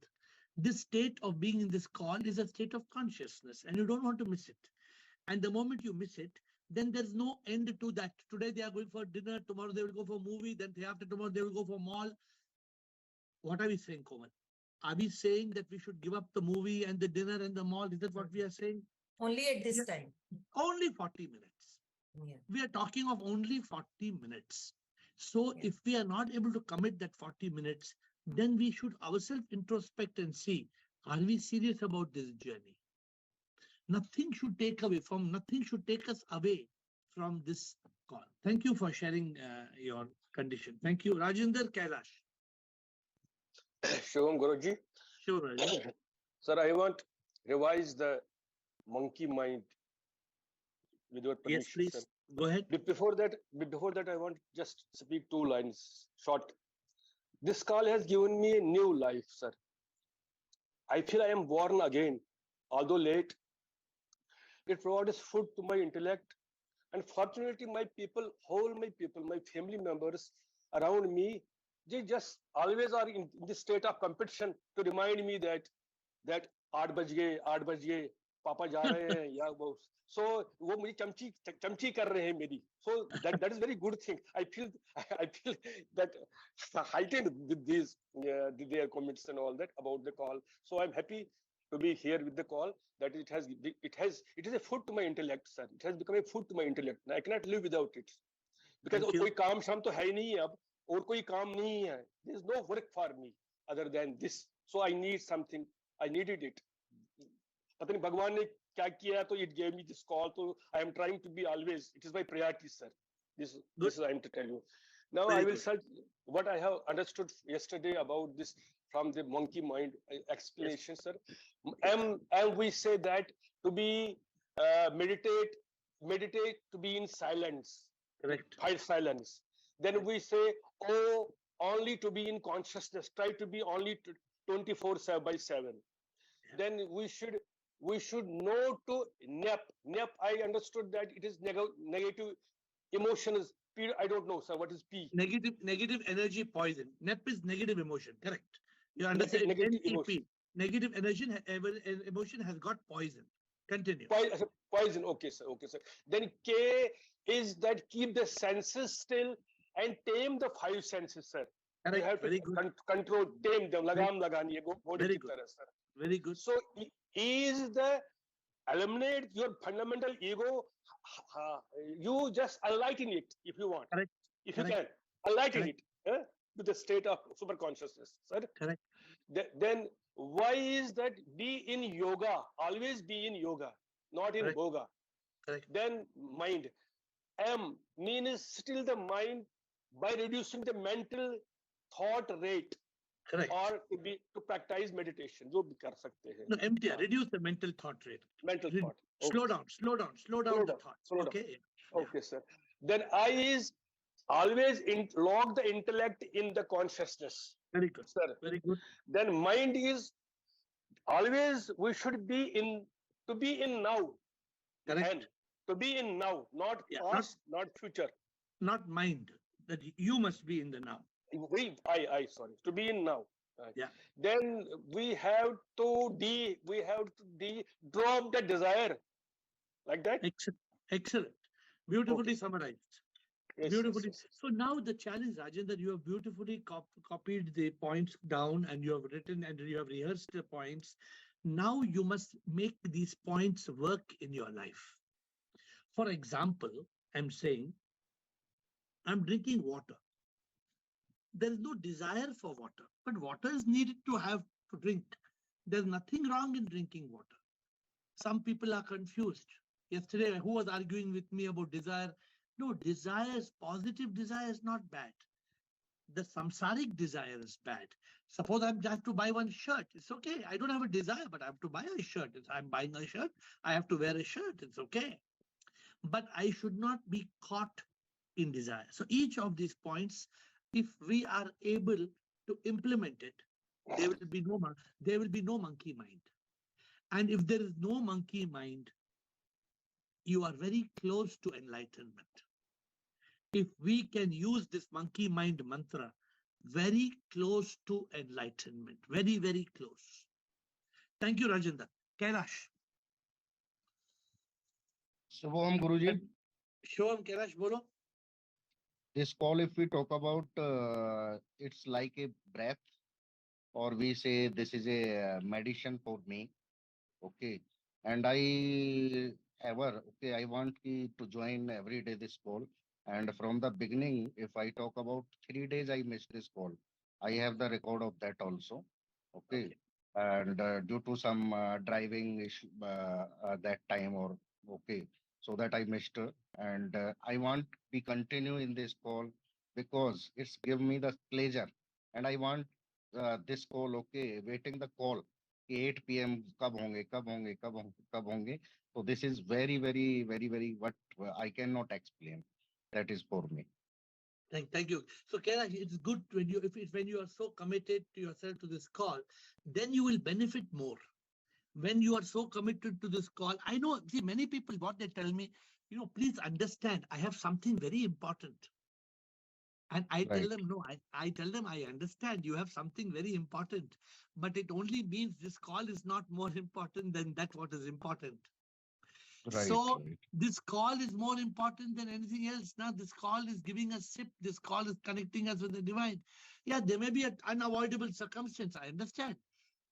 This state of being in this call is a state of consciousness, and you don't want to miss it. And the moment you miss it, then there's no end to that. Today they are going for dinner, tomorrow they will go for a movie, then day after tomorrow they will go for a mall. What are we saying, Komal? Are we saying that we should give up the movie and the dinner and the mall? Is that what we are saying? Only at this Yeah. time. Only 40 minutes. Yeah. We are talking of only 40 minutes. So Yeah. if we are not able to commit that 40 minutes, then we should ourselves introspect and see, are we serious about this journey? Nothing should take us away from this call. Thank you for sharing your condition. Thank you. Rajendra, Kailash. Shivam Guruji. Sure, Rajendra. Sir, I want revise the monkey mind with your Yes, permission, sir. please. Go ahead. Before that, I want just speak 2 lines short. This call has given me a new life, sir. I feel I am born again, although late. It provides food to my intellect, and fortunately, my family members around me, they just always are in this state of competition to remind me that 8 बज गए पापा जा रहे हैं या वो so वो मुझे चमची कर रहे हैं मेरी, so that is very good thing. I feel that heightened with these their comments and all that about the call. So I'm happy to be here with the call, that it is a food to my intellect, sir. It has become a food to my intellect. I cannot live without it, because कोई काम शाम तो है ही नहीं अब, और कोई काम नहीं है. There is no work for me other than this. So I need something. I needed it. पता नहीं भगवान ने क्या किया, तो it gave me this call. So I am trying to be always. It is my priority, sir. This is I am to tell you. Now Very I will good. search what I have understood yesterday about this from the monkey mind explanation, sir. And we say that to be meditate to be in silence. Correct. Find silence. Then we say, oh, only to be in consciousness. Try to be only 24/7. Then we should know to nap. I understood that it is negative emotions. I don't know, sir. What is P? Negative energy poison. NEP is negative emotion. Correct. You understand? Negative NEP. emotion. Negative emotion has got poison. Continue. Poison. Okay, sir. Then K is that keep the senses still and tame the 5 senses, sir. Correct. You have to Very good. control, tame them. Lagam lagani hai, Very good. sir. Very good. So is the eliminate your fundamental ego. You just enlighten it if you want. Correct. If you Correct. can enlighten Correct. it to the state of super consciousness, sir. Correct. Then why is that be in yoga? Always be in yoga, not in Correct. boga. Correct. Then mind. M means still the mind by reducing the mental thought rate. Correct. Or to practice meditation, जो भी कर सकते हैं. No, MTR. Reduce the mental thought rate. Mental thought. Slow down the thought. Slow Okay. down. Okay, sir. Then I is always log the intellect in the consciousness, Very good. sir. Very good. Then mind is always, we should be in, to be in now, Correct. and to be in now, not Yeah, past, not future. Not mind, that you must be in the now. Sorry, to be in now. Yeah. Then we have to drop the desire, like that. Excellent. Excellent. Beautifully Okay. summarized. Yes, Beautifully. yes, yes. So now the challenge, Rajan, that you have beautifully copied the points down and you have written and you have rehearsed the points. Now you must make these points work in your life. For example, I'm saying, I'm drinking water. There is no desire for water, but water is needed to have to drink. There's nothing wrong in drinking water. Some people are confused. Yesterday, who was arguing with me about desire? No, desires, positive desire is not bad. The samsaric desire is bad. Suppose I have to buy one shirt. It's okay. I don't have a desire, but I have to buy a shirt. I'm buying a shirt. I have to wear a shirt. It's okay. But I should not be caught in desire. So each of these points, if we are able to implement it, there will be no monkey mind. And if there is no monkey mind, you are very close to enlightenment. If we can use this monkey mind mantra, very close to enlightenment, very, very close. Thank you, Rajendra. Kailash. Shubham Guruji, Show him, Kailash, bolo. this call, if we talk about, it's like a breath, or we say this is a medicine for me. Okay. And I want to join every day this call. And from the beginning, if I talk about 3 days, I missed this call. I have the record of that also. Okay. Okay. And due to some driving issue that time, or okay, so that I missed. And I want we continue in this call because it's give me the pleasure. And I want this call, okay, waiting the call 8 p.m. कब होंगे कब होंगे कब होंगे कब होंगे. So this is very very very very what I cannot explain. That is for me. Thank you. So, Kailash, it's good when when you are so committed to yourself to this call, then you will benefit more. When you are so committed to this call, I know, see, many people, what they tell me, please understand, I have something very important. And I tell Right. them, no, I tell them, I understand you have something very important, but it only means this call is not more important than that what is important. Right. So Right. this call is more important than anything else. Now this call is giving us SIP. This call is connecting us with the divine. Yeah, there may be an unavoidable circumstance. I understand.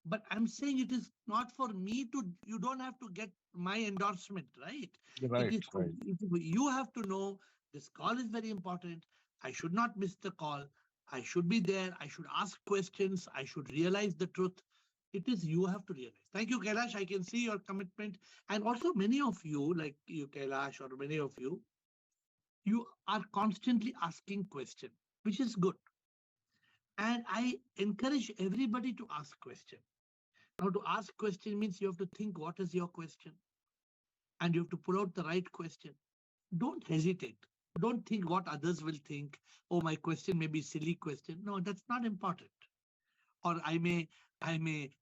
But I'm saying it is not for me to, you don't have to get my endorsement, right? Right. It is for Right. you have to know this call is very important. I should not miss the call. I should be there. I should ask questions. I should realize the truth. It is you have to realize. Thank you, Kailash. I can see your commitment. And also many of you, like you, Kailash, or many of you are constantly asking questions, which is good. And I encourage everybody to ask questions. Now, to ask question means you have to think what is your question, and you have to pull out the right question. Don't hesitate. Don't think what others will think. Oh, my question may be silly question. No, that's not important. Or I may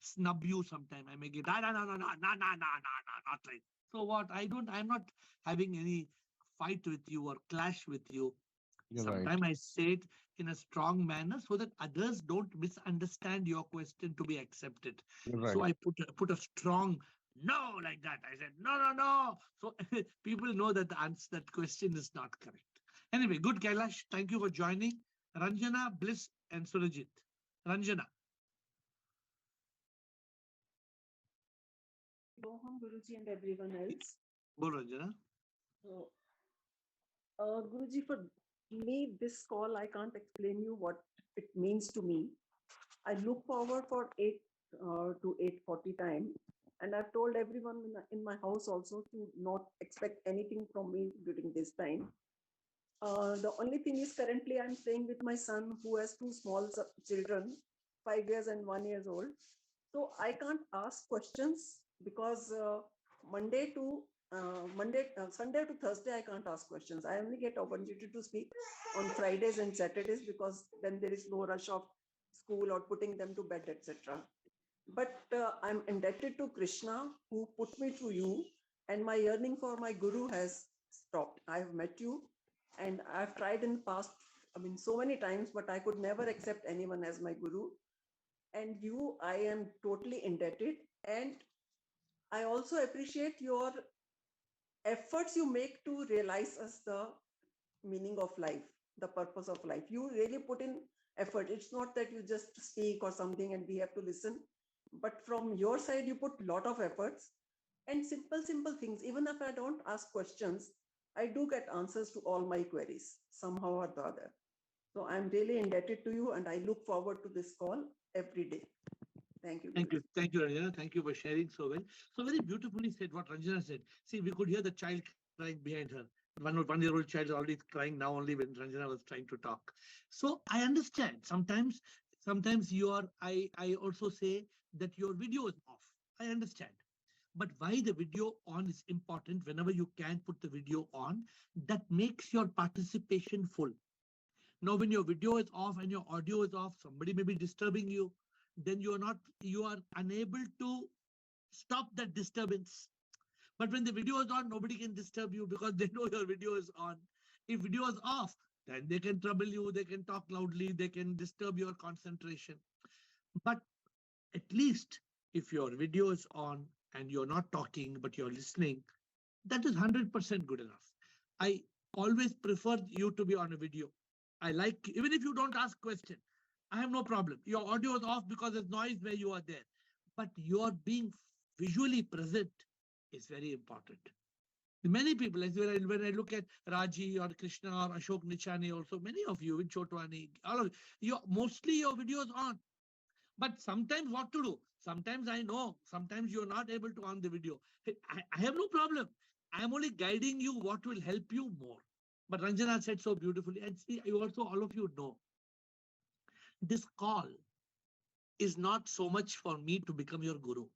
snub you sometime. I may get no, not like. So what? I'm not having any fight with you or clash with you. You're right. Sometimes I say it in a strong manner so that others don't misunderstand your question to be accepted. You're So right. I put a strong no like that. I said no. So people know that the answer that question is not correct. Anyway, good, Kailash. Thank you for joining. Ranjana, Bliss, and Surajit. Ranjana. Roham, Guruji, and everyone else. Bol Ranjana. So, Guruji, for me, this call, I can't explain you what it means to me. I look forward for 8 to 8:40 time, and I've told everyone in my house also to not expect anything from me during this time. The only thing is currently I'm staying with my son who has two small children, 5 years and 1 year old. So I can't ask questions because Monday to Sunday to Thursday, I can't ask questions. I only get opportunity to speak on Fridays and Saturdays because then there is no rush of school or putting them to bed, etc. But I'm indebted to Krishna who put me through you, and my yearning for my guru has stopped. I have met you, and I've tried in the past, I mean, so many times, but I could never accept anyone as my guru. And you, I am totally indebted. And I also appreciate your efforts you make to realize us the meaning of life, the purpose of life. You really put in effort. It's not that you just speak or something and we have to listen, but from your side, you put a lot of efforts and simple things. Even if I don't ask questions, I do get answers to all my queries somehow or the other. So I'm really indebted to you and I look forward to this call every day. Thank you. Thank you. Thank you, Ranjana. Thank you for sharing so well. So very beautifully said what Ranjana said. See, we could hear the child crying behind her. One-year-old child is already crying now only when Ranjana was trying to talk. So I understand. Sometimes you are, I also say that your video is off. I understand. But why the video on is important, whenever you can put the video on, that makes your participation full. Now, when your video is off and your audio is off, somebody may be disturbing you, then you are unable to stop that disturbance. But when the video is on, nobody can disturb you because they know your video is on. If video is off, then they can trouble you, they can talk loudly, they can disturb your concentration. But at least if your video is on and you're not talking, but you're listening, that is 100% good enough. I always prefer you to be on a video. I like, even if you don't ask question, I have no problem. Your audio is off because there's noise where you are there, but your being visually present is very important. Many people, as when I look at Raji or Krishna or Ashok Nichani, also many of you in Chotwani, all of you, mostly your videos on. But sometimes what to do? Sometimes I know, sometimes you're not able to on the video. I have no problem. I'm only guiding you what will help you more. But Ranjana said so beautifully. And see, you also, all of you know, this call is not so much for me to become your guru.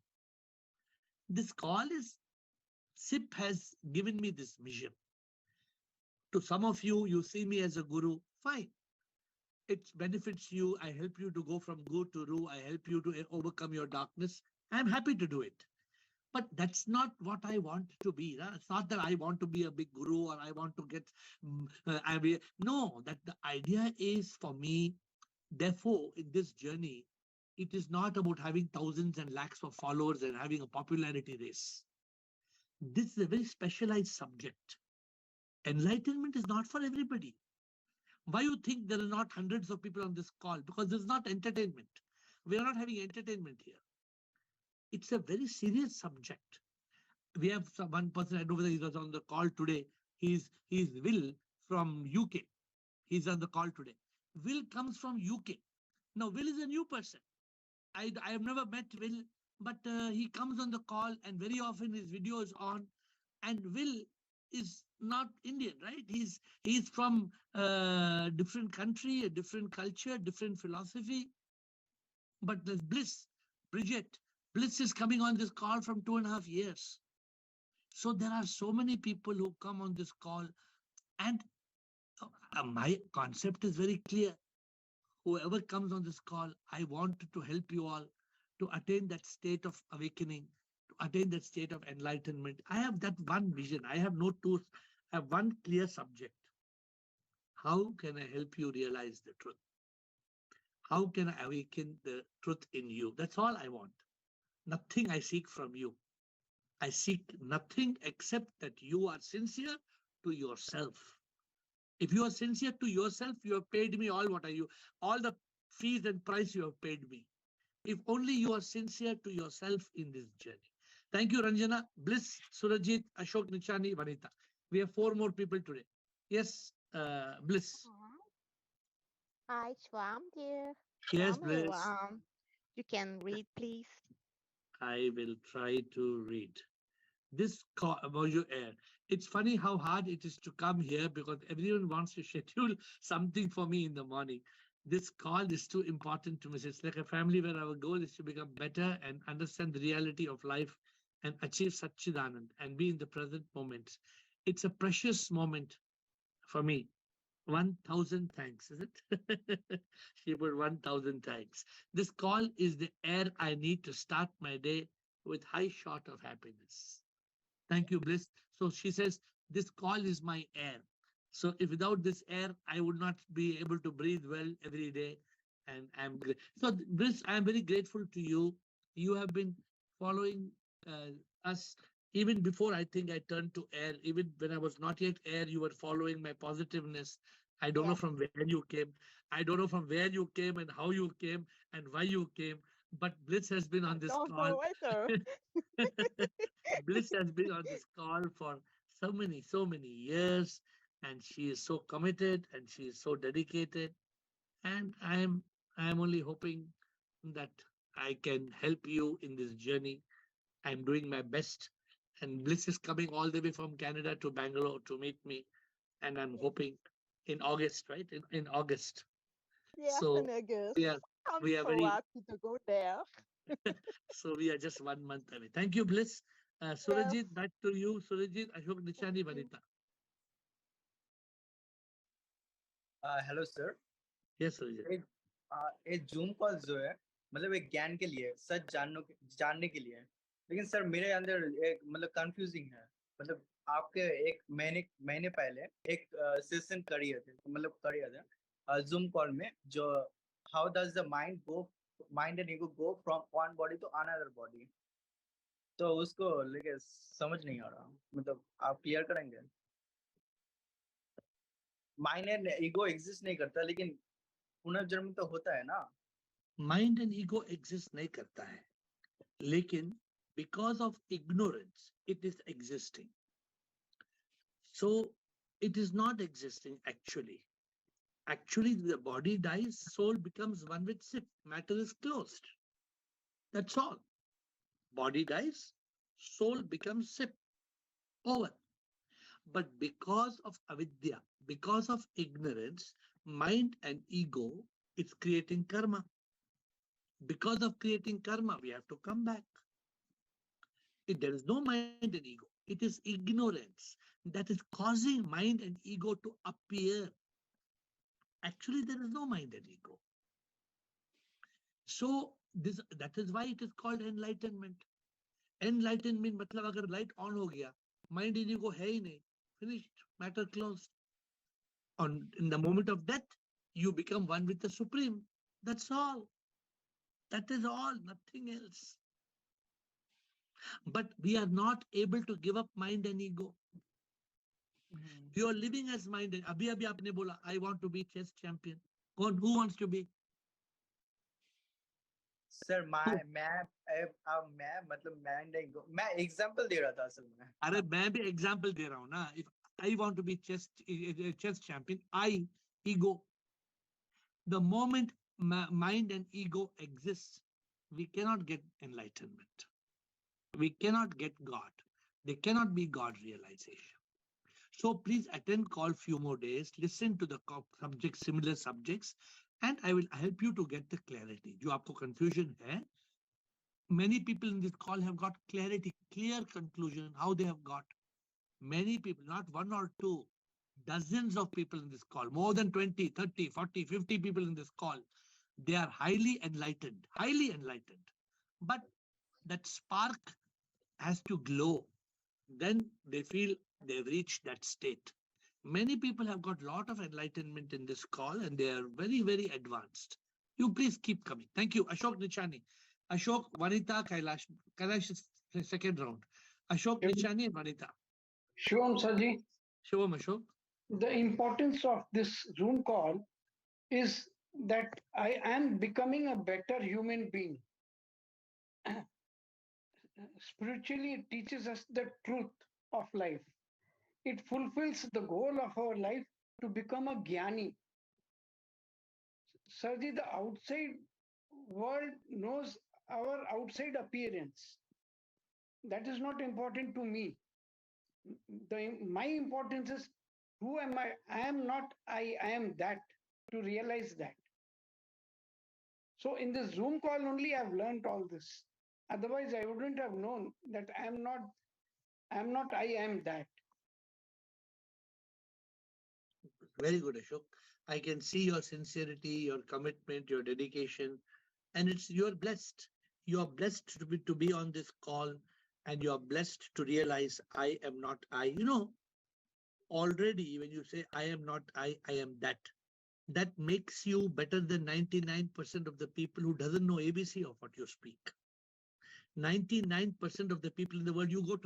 This call is, SIP has given me this mission. To some of you, you see me as a guru, fine. It benefits you. I help you to go from Gu to Ru. I help you to overcome your darkness. I'm happy to do it. But that's not what I want to be. It's not that I want to be a big guru or I want to get, no, that the idea is for me, therefore, in this journey, it is not about having thousands and lakhs of followers and having a popularity race. This is a very specialized subject. Enlightenment is not for everybody. Why you think there are not hundreds of people on this call? Because there's not entertainment. We are not having entertainment here. It's a very serious subject. We have one person, I don't know whether he was on the call today. He's Will from UK. He's on the call today. Will comes from UK. Now, Will is a new person. I have never met Will, but he comes on the call and very often his video is on. And Will is not Indian, right? He's from a different country, a different culture, different philosophy. But there's Bliss, Bridget. Bliss is coming on this call from 2.5 years. So there are so many people who come on this call. And my concept is very clear. Whoever comes on this call, I want to help you all to attain that state of awakening, to attain that state of enlightenment. I have that one vision. I have no tools. I have one clear subject. How can I help you realize the truth? How can I awaken the truth in you? That's all I want. Nothing I seek from you. I seek nothing except that you are sincere to yourself. If you are sincere to yourself, you have paid me all the fees and price you have paid me. If only you are sincere to yourself in this journey. Thank you, Ranjana, Bliss, Surajit, Ashok Nichani, Vanita. We have 4 more people today. Yes, Bliss. Hi, Swam dear. Yes, Swam, Bliss. you can read, please. I will try to read. This call about your AiR. It's funny how hard it is to come here because everyone wants to schedule something for me in the morning. This call is too important to miss. It's like a family where our goal is to become better and understand the reality of life and achieve Satchidanand and be in the present moment. It's a precious moment for me. 1,000 thanks, is it? She put 1,000 thanks. This call is the air I need to start my day with high shot of happiness. Thank you, Bliss. So she says, this call is my air. So if without this air, I would not be able to breathe well every day. And I'm great. So Bliss, I'm very grateful to you. You have been following us even before I think I turned to air. Even when I was not yet air, you were following my positiveness. I don't know Yes. from where you came. I don't know from where you came and how you came and why you came. But Bliss has been on I this don't call. know either. Bliss has been on this call for so many years, and she is so committed and she is so dedicated. And I'm only hoping that I can help you in this journey. I'm doing my best. And Bliss is coming all the way from Canada to Bangalore to meet me. And I'm hoping in August, right? In August. Yes, So in August. we are I'm we are so very happy to go there. so we are just 1 month away. Thank you, Bliss. Yes. Surajit, back to you. Surajit, Ashok Nichani, Thank you. Vanita. Hello sir. Yes, Surajit. एक zoom call जो है मतलब एक ज्ञान के लिए, सच जानने के लिए है। लेकिन सर मेरे अंदर एक मतलब कंफ्यूजिंग है। मतलब आपके एक महीने पहले एक सेशन करिए थे, मतलब करिए थे जूम कॉल में, जो how does the mind and ego go from one body to another body. तो उसको लेके समझ नहीं आ रहा, मतलब आप क्लियर करेंगे? माइंड एंड ईगो एग्जिस्ट नहीं करता, लेकिन पुनर्जन्म तो होता है ना। Mind and ego exist nahi karta hai. Lekin because of ignorance, it is existing. So it is not existing actually. Actually, the body dies, soul becomes one with Sip. Matter is closed. That's all. Body dies, soul becomes Sip. Over. But because of avidya, because of ignorance, mind and ego, it's creating karma. Because of creating karma, we have to come back. There is no mind and ego. It is ignorance that is causing mind and ego to appear. Actually, there is no mind and ego. So that is why it is called enlightenment. Enlightenment मतलब अगर light on हो गया, mind and ego है ही नहीं, finished, matter closed. In the moment of death, you become one with the Supreme. That's all. That is all, nothing else. But we are not able to give up mind and ego. You are living as mind. Abhi aapne bola, I want to be chess champion. Who wants to be? Sir मैं मतलब मैं example दे रहा था असल में। अरे मैं भी एग्जांपल दे रहा हूँ ना. If I want to be chess champion, I ego. The moment mind and ego exists, we cannot get enlightenment. We cannot get God. There cannot be God realization. So please attend call few more days, listen to the subject, similar subjects, and I will help you to get the clarity. जो आपको confusion है, many people in this call have got clarity, clear conclusion, how they have got. Many people, not one or two, dozens of people in this call, more than 20, 30, 40, 50 people in this call. They are highly enlightened. But that spark has to glow. Then they feel they've reached that state. Many people have got a lot of enlightenment in this call and they are very, very advanced. You please keep coming. Thank you. Ashok Nichani. Ashok, Vanita, Kailash. Kailash is the second round. Ashok Nichani and Vanita. Shivam Saji, Shivam Ashok. the importance of this Zoom call is that I am becoming a better human being. Spiritually, it teaches us the truth of life. It fulfills the goal of our life to become a Jnani. Saji, the outside world knows our outside appearance. That is not important to me. My importance is who am I? I am not I am that, to realize that. So in this Zoom call only, I've learned all this. Otherwise, I wouldn't have known that I am not, I am that. Very good, Ashok. I can see your sincerity, your commitment, your dedication, and you're blessed. You're blessed to be on this call, and you're blessed to realize I am not I. Already when you say I am not I am that, that makes you better than 99% of the people who doesn't know ABC of what you speak. 99% of the people in the world, you go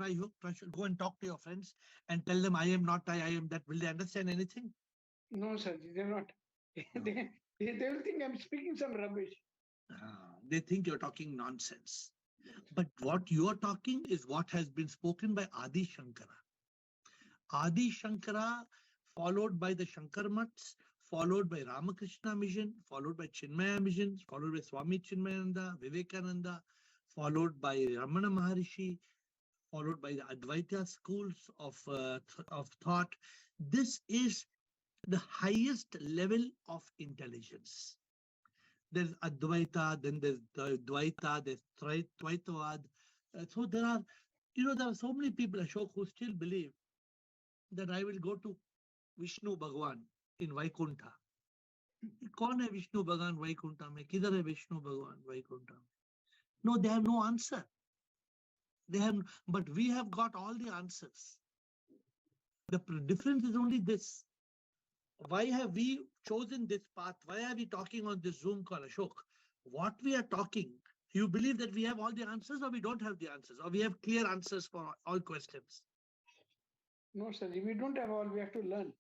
go and talk to your friends and tell them I am not I am that. Will they understand anything? No, sir, they're not. No. They will think I'm speaking some rubbish. They think you're talking nonsense. But what you are talking is what has been spoken by Adi Shankara. Adi Shankara, followed by the Shankar Mats, followed by Ramakrishna Mission, followed by Chinmaya Mission, followed by Swami Chinmayananda, Vivekananda, followed by Ramana Maharishi, followed by the Advaita schools of thought. This is the highest level of intelligence. There's Advaita, then there's Dvaita, there's Tvaitavad. So there are so many people, Ashok, who still believe that I will go to Vishnu Bhagwan in Vaikuntha. कौन है विष्णु भगवान वैकुंठा में? किधर है विष्णु भगवान वैकुंठा में? No, they have no answer. But we have got all the answers. The difference is only this. Why have we chosen this path? Why are we talking on this Zoom call, Ashok? What we are talking, you believe that we have all the answers, or we don't have the answers, or we have clear answers for all questions? No, sir, we don't have all, we have to learn.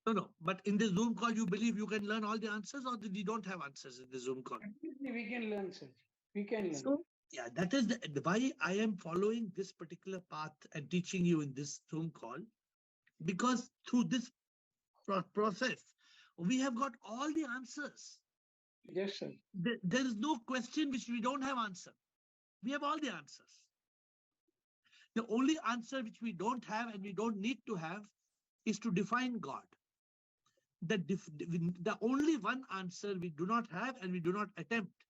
No, but in this Zoom call, you believe you can learn all the answers, or we don't have answers in the Zoom call? We can learn, sir. We can learn. So, yeah, that is why I am following this particular path and teaching you in this Zoom call, because through this process, we have got all the answers. Yes, sir. There is no question which we don't have answer. We have all the answers. The only answer which we don't have and we don't need to have is to define God. The only one answer we do not have and we do not attempt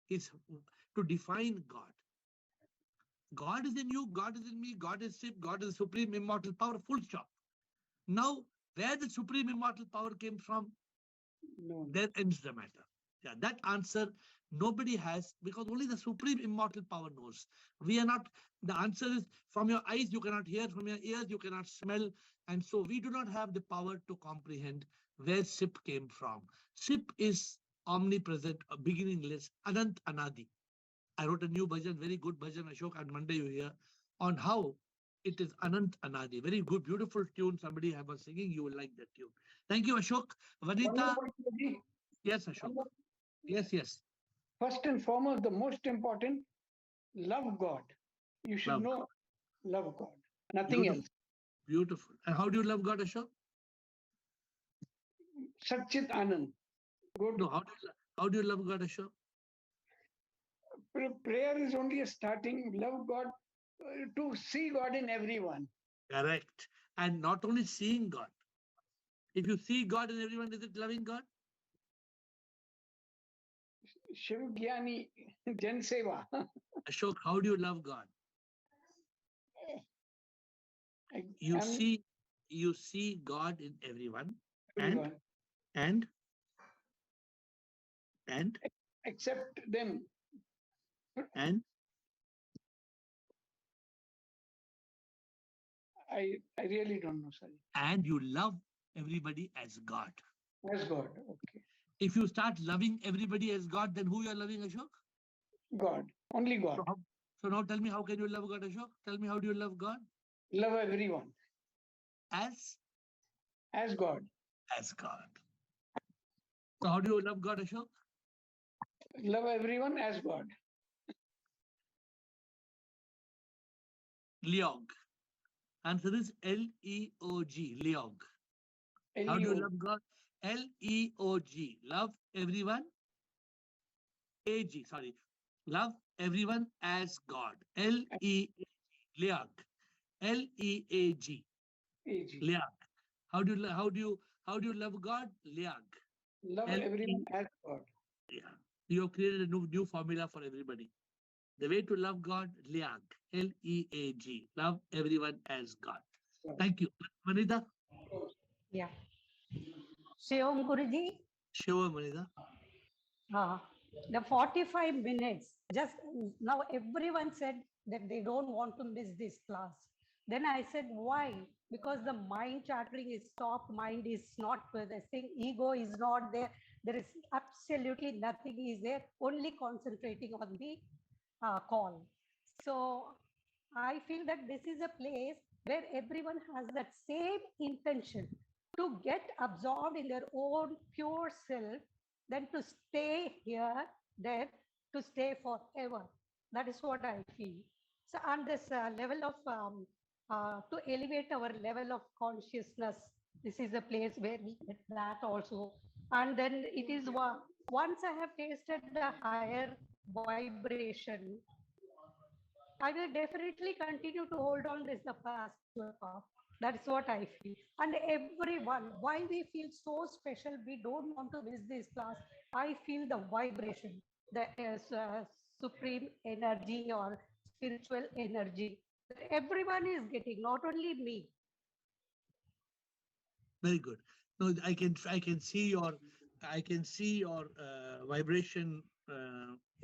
is to define God. God is in you, God is in me, God is Sip, God is the supreme immortal power, full stop. Now, where the supreme immortal power came from, there ends the matter. Yeah, that answer nobody has, because only the supreme immortal power knows. We are not, the answer is from your eyes you cannot hear, from your ears you cannot smell, and so we do not have the power to comprehend where Sip came from. Sip is omnipresent, beginningless, Anant Anadi. I wrote a new bhajan, very good bhajan, Ashok, on Monday you hear, on how it is Anant Anadi. Very good, beautiful tune. Somebody was singing, you will like that tune. Thank you, Ashok. Vanita. Yes, Ashok. Yes. First and foremost, the most important, love God. You should love God. Nothing else. Beautiful. And how do you love God, Ashok? Satchit Anand. Good. No, how do you love God, Ashok? Prayer is only a starting. Love God, to see God in everyone. Correct. And not only seeing God. If you see God in everyone, is it loving God? Shiv Gyani Jan Seva. Ashok, how do you love God? You see God in everyone. And accept them. And I really don't know, sorry. And you love everybody as God. As God, okay. If you start loving everybody as God, then who you are loving, Ashok? God, only God. So now tell me, how can you love God, Ashok? Tell me, how do you love God? Love everyone. As God. As God. So how do you love God, Ashok? Love everyone as God. Leog. Answer is L-E-O-G. Leog. How do you love God? L-E-O-G. Love everyone. A-G, sorry. Love everyone as God. L-E-A-G. Leag. L-E-A-G. Leag. How do you love God? Leag. Love everyone as God. Yeah. You have created a new formula for everybody. The way to love God, Leag, L-E-A-G. Love everyone as God. Thank you. Manida? Yeah. Shivam Guruji, Shiva, Manida. the 45 minutes, just now everyone said that they don't want to miss this class. Then I said, why? Because the mind chattering is stopped, mind is not possessing, ego is not there. There is absolutely nothing is there, only concentrating on the call. So I feel that this is a place where everyone has that same intention to get absorbed in their own pure self, than to stay here, there, to stay forever. That is what I feel. So, on this level of to elevate our level of consciousness, this is a place where we get that also. And then it is once I have tasted the higher vibration, I will definitely continue to hold on this the faster path. That's what I feel. And everyone, why we feel so special, we don't want to miss this class. I feel the vibration, the supreme energy or spiritual energy that everyone is getting, not only me. Very good. No, I can see your vibration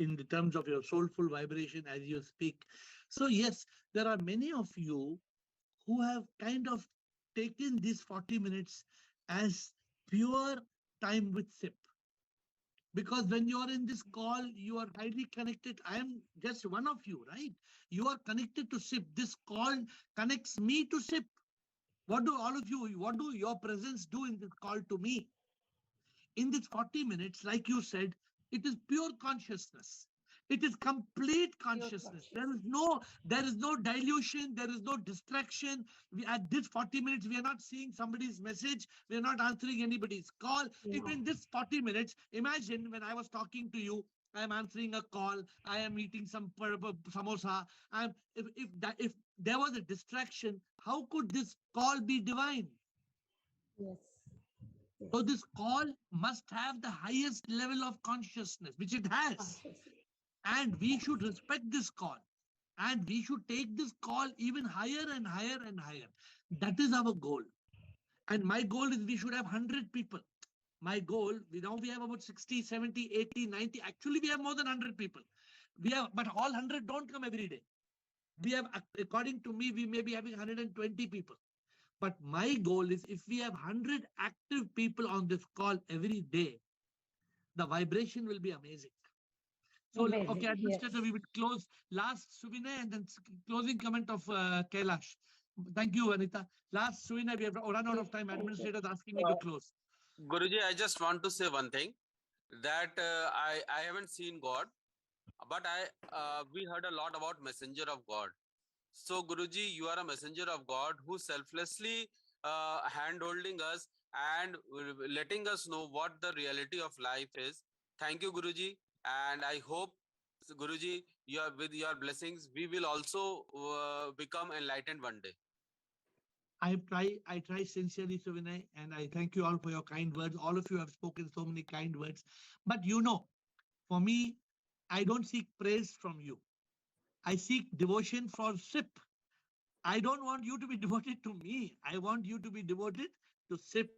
in the terms of your soulful vibration as you speak. So yes, there are many of you who have kind of taken these 40 minutes as pure time with SIP. Because when you are in this call, you are highly connected. I am just one of you, right? You are connected to SIP. This call connects me to SIP. What do all of you, what do your presence do in this call to me? In this 40 minutes, like you said, it is pure consciousness. It is complete consciousness. There is no dilution. There is no distraction. At this 40 minutes, we are not seeing somebody's message. We are not answering anybody's call. Yeah. If in this 40 minutes, imagine when I was talking to you, I am answering a call. I am eating some samosa. If there was a distraction, how could this call be divine? Yes. So this call must have the highest level of consciousness, which it has. And we should respect this call. And we should take this call even higher and higher and higher. That is our goal. And my goal is we should have 100 people. My goal, now we have about 60, 70, 80, 90. Actually, we have more than 100 people. But all 100 don't come every day. We have, according to me, we may be having 120 people. But my goal is if we have 100 active people on this call every day, the vibration will be amazing. So, Amazing, okay, Administrator, yes. we will close last Suvinay and then closing comment of Kailash. Thank you, Anita. Last Suvinay, we have run out of time. Administrator is asking me to close. Guruji, I just want to say one thing, that I haven't seen God, but we heard a lot about messenger of God. So Guruji, you are a messenger of God who selflessly hand-holding us and letting us know what the reality of life is. Thank you, Guruji. And I hope, Guruji, with your blessings, we will also become enlightened one day. I try sincerely, Suvinay, and I thank you all for your kind words. All of you have spoken so many kind words. But you know, for me, I don't seek praise from you. I seek devotion for SIP. I don't want you to be devoted to me. I want you to be devoted to SIP.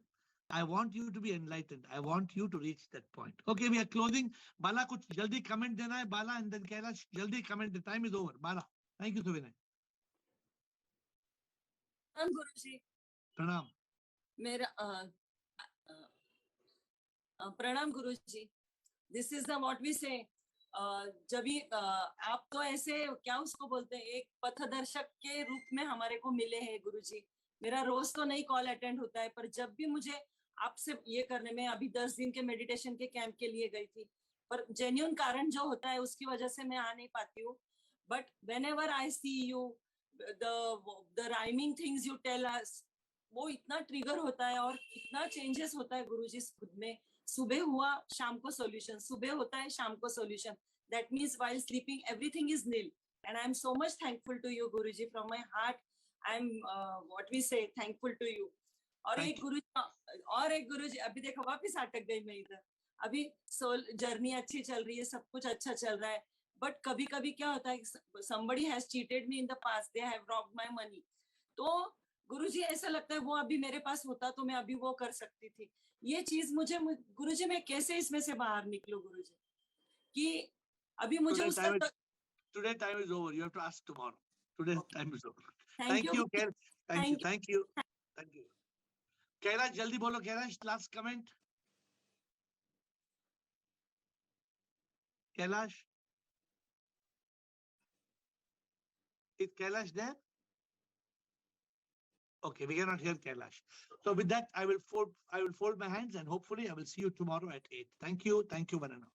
I want you to be enlightened. I want you to reach that point. Okay, we are closing. Bala, kuch jaldi comment dena hai, Bala, and then Kailash, jaldi comment. The time is over. Bala, thank you, Suvinay. Guruji. Pranam. Pranam Guruji. This is the what we say. जब भी आप तो ऐसे क्या उसको बोलते हैं, एक पथदर्शक के रूप में हमारे को मिले हैं गुरुजी. मेरा रोज तो नहीं कॉल अटेंड होता है, पर जब भी मुझे आपसे ये करने में, अभी 10 दिन के मेडिटेशन के कैंप के लिए गई थी, पर जेन्युइन कारण जो होता है उसकी वजह से मैं आ नहीं पाती हूँ. But whenever I see you, the rhyming things you tell us, वो इतना ट्रिगर होता है और इतना चेंजेस होता है गुरुजी खुद में. सुबह हुआ शाम को सॉल्यूशन, सुबह होता है शाम को solution. That means while sleeping everything is nil, and I am so much thankful to you, Guruji, from my heart. I am what we say thankful to you. और एक गुरुजी अभी देखो वापस अटक गई मैं इधर. अभी सोल जर्नी अच्छी चल रही है, सब कुछ अच्छा चल रहा है, बट कभी कभी क्या होता है, somebody has cheated me in the past, they have robbed my money. तो गुरुजी ऐसा लगता है वो अभी मेरे पास होता तो मैं अभी वो कर सकती थी. ये चीज मुझे गुरुजी मैं कैसे इसमें से बाहर निकलूं गुरुजी, कि अभी मुझे उसका Today time is over. You have to ask tomorrow. Today's time is over. Thank you. Thank you. Kailash, jaldi bolo. Kailash, last comment. Kailash, is Kailash there? Okay, we cannot hear Kailash. So with that, I will fold my hands and hopefully I will see you tomorrow at 8. Thank you, Vanana.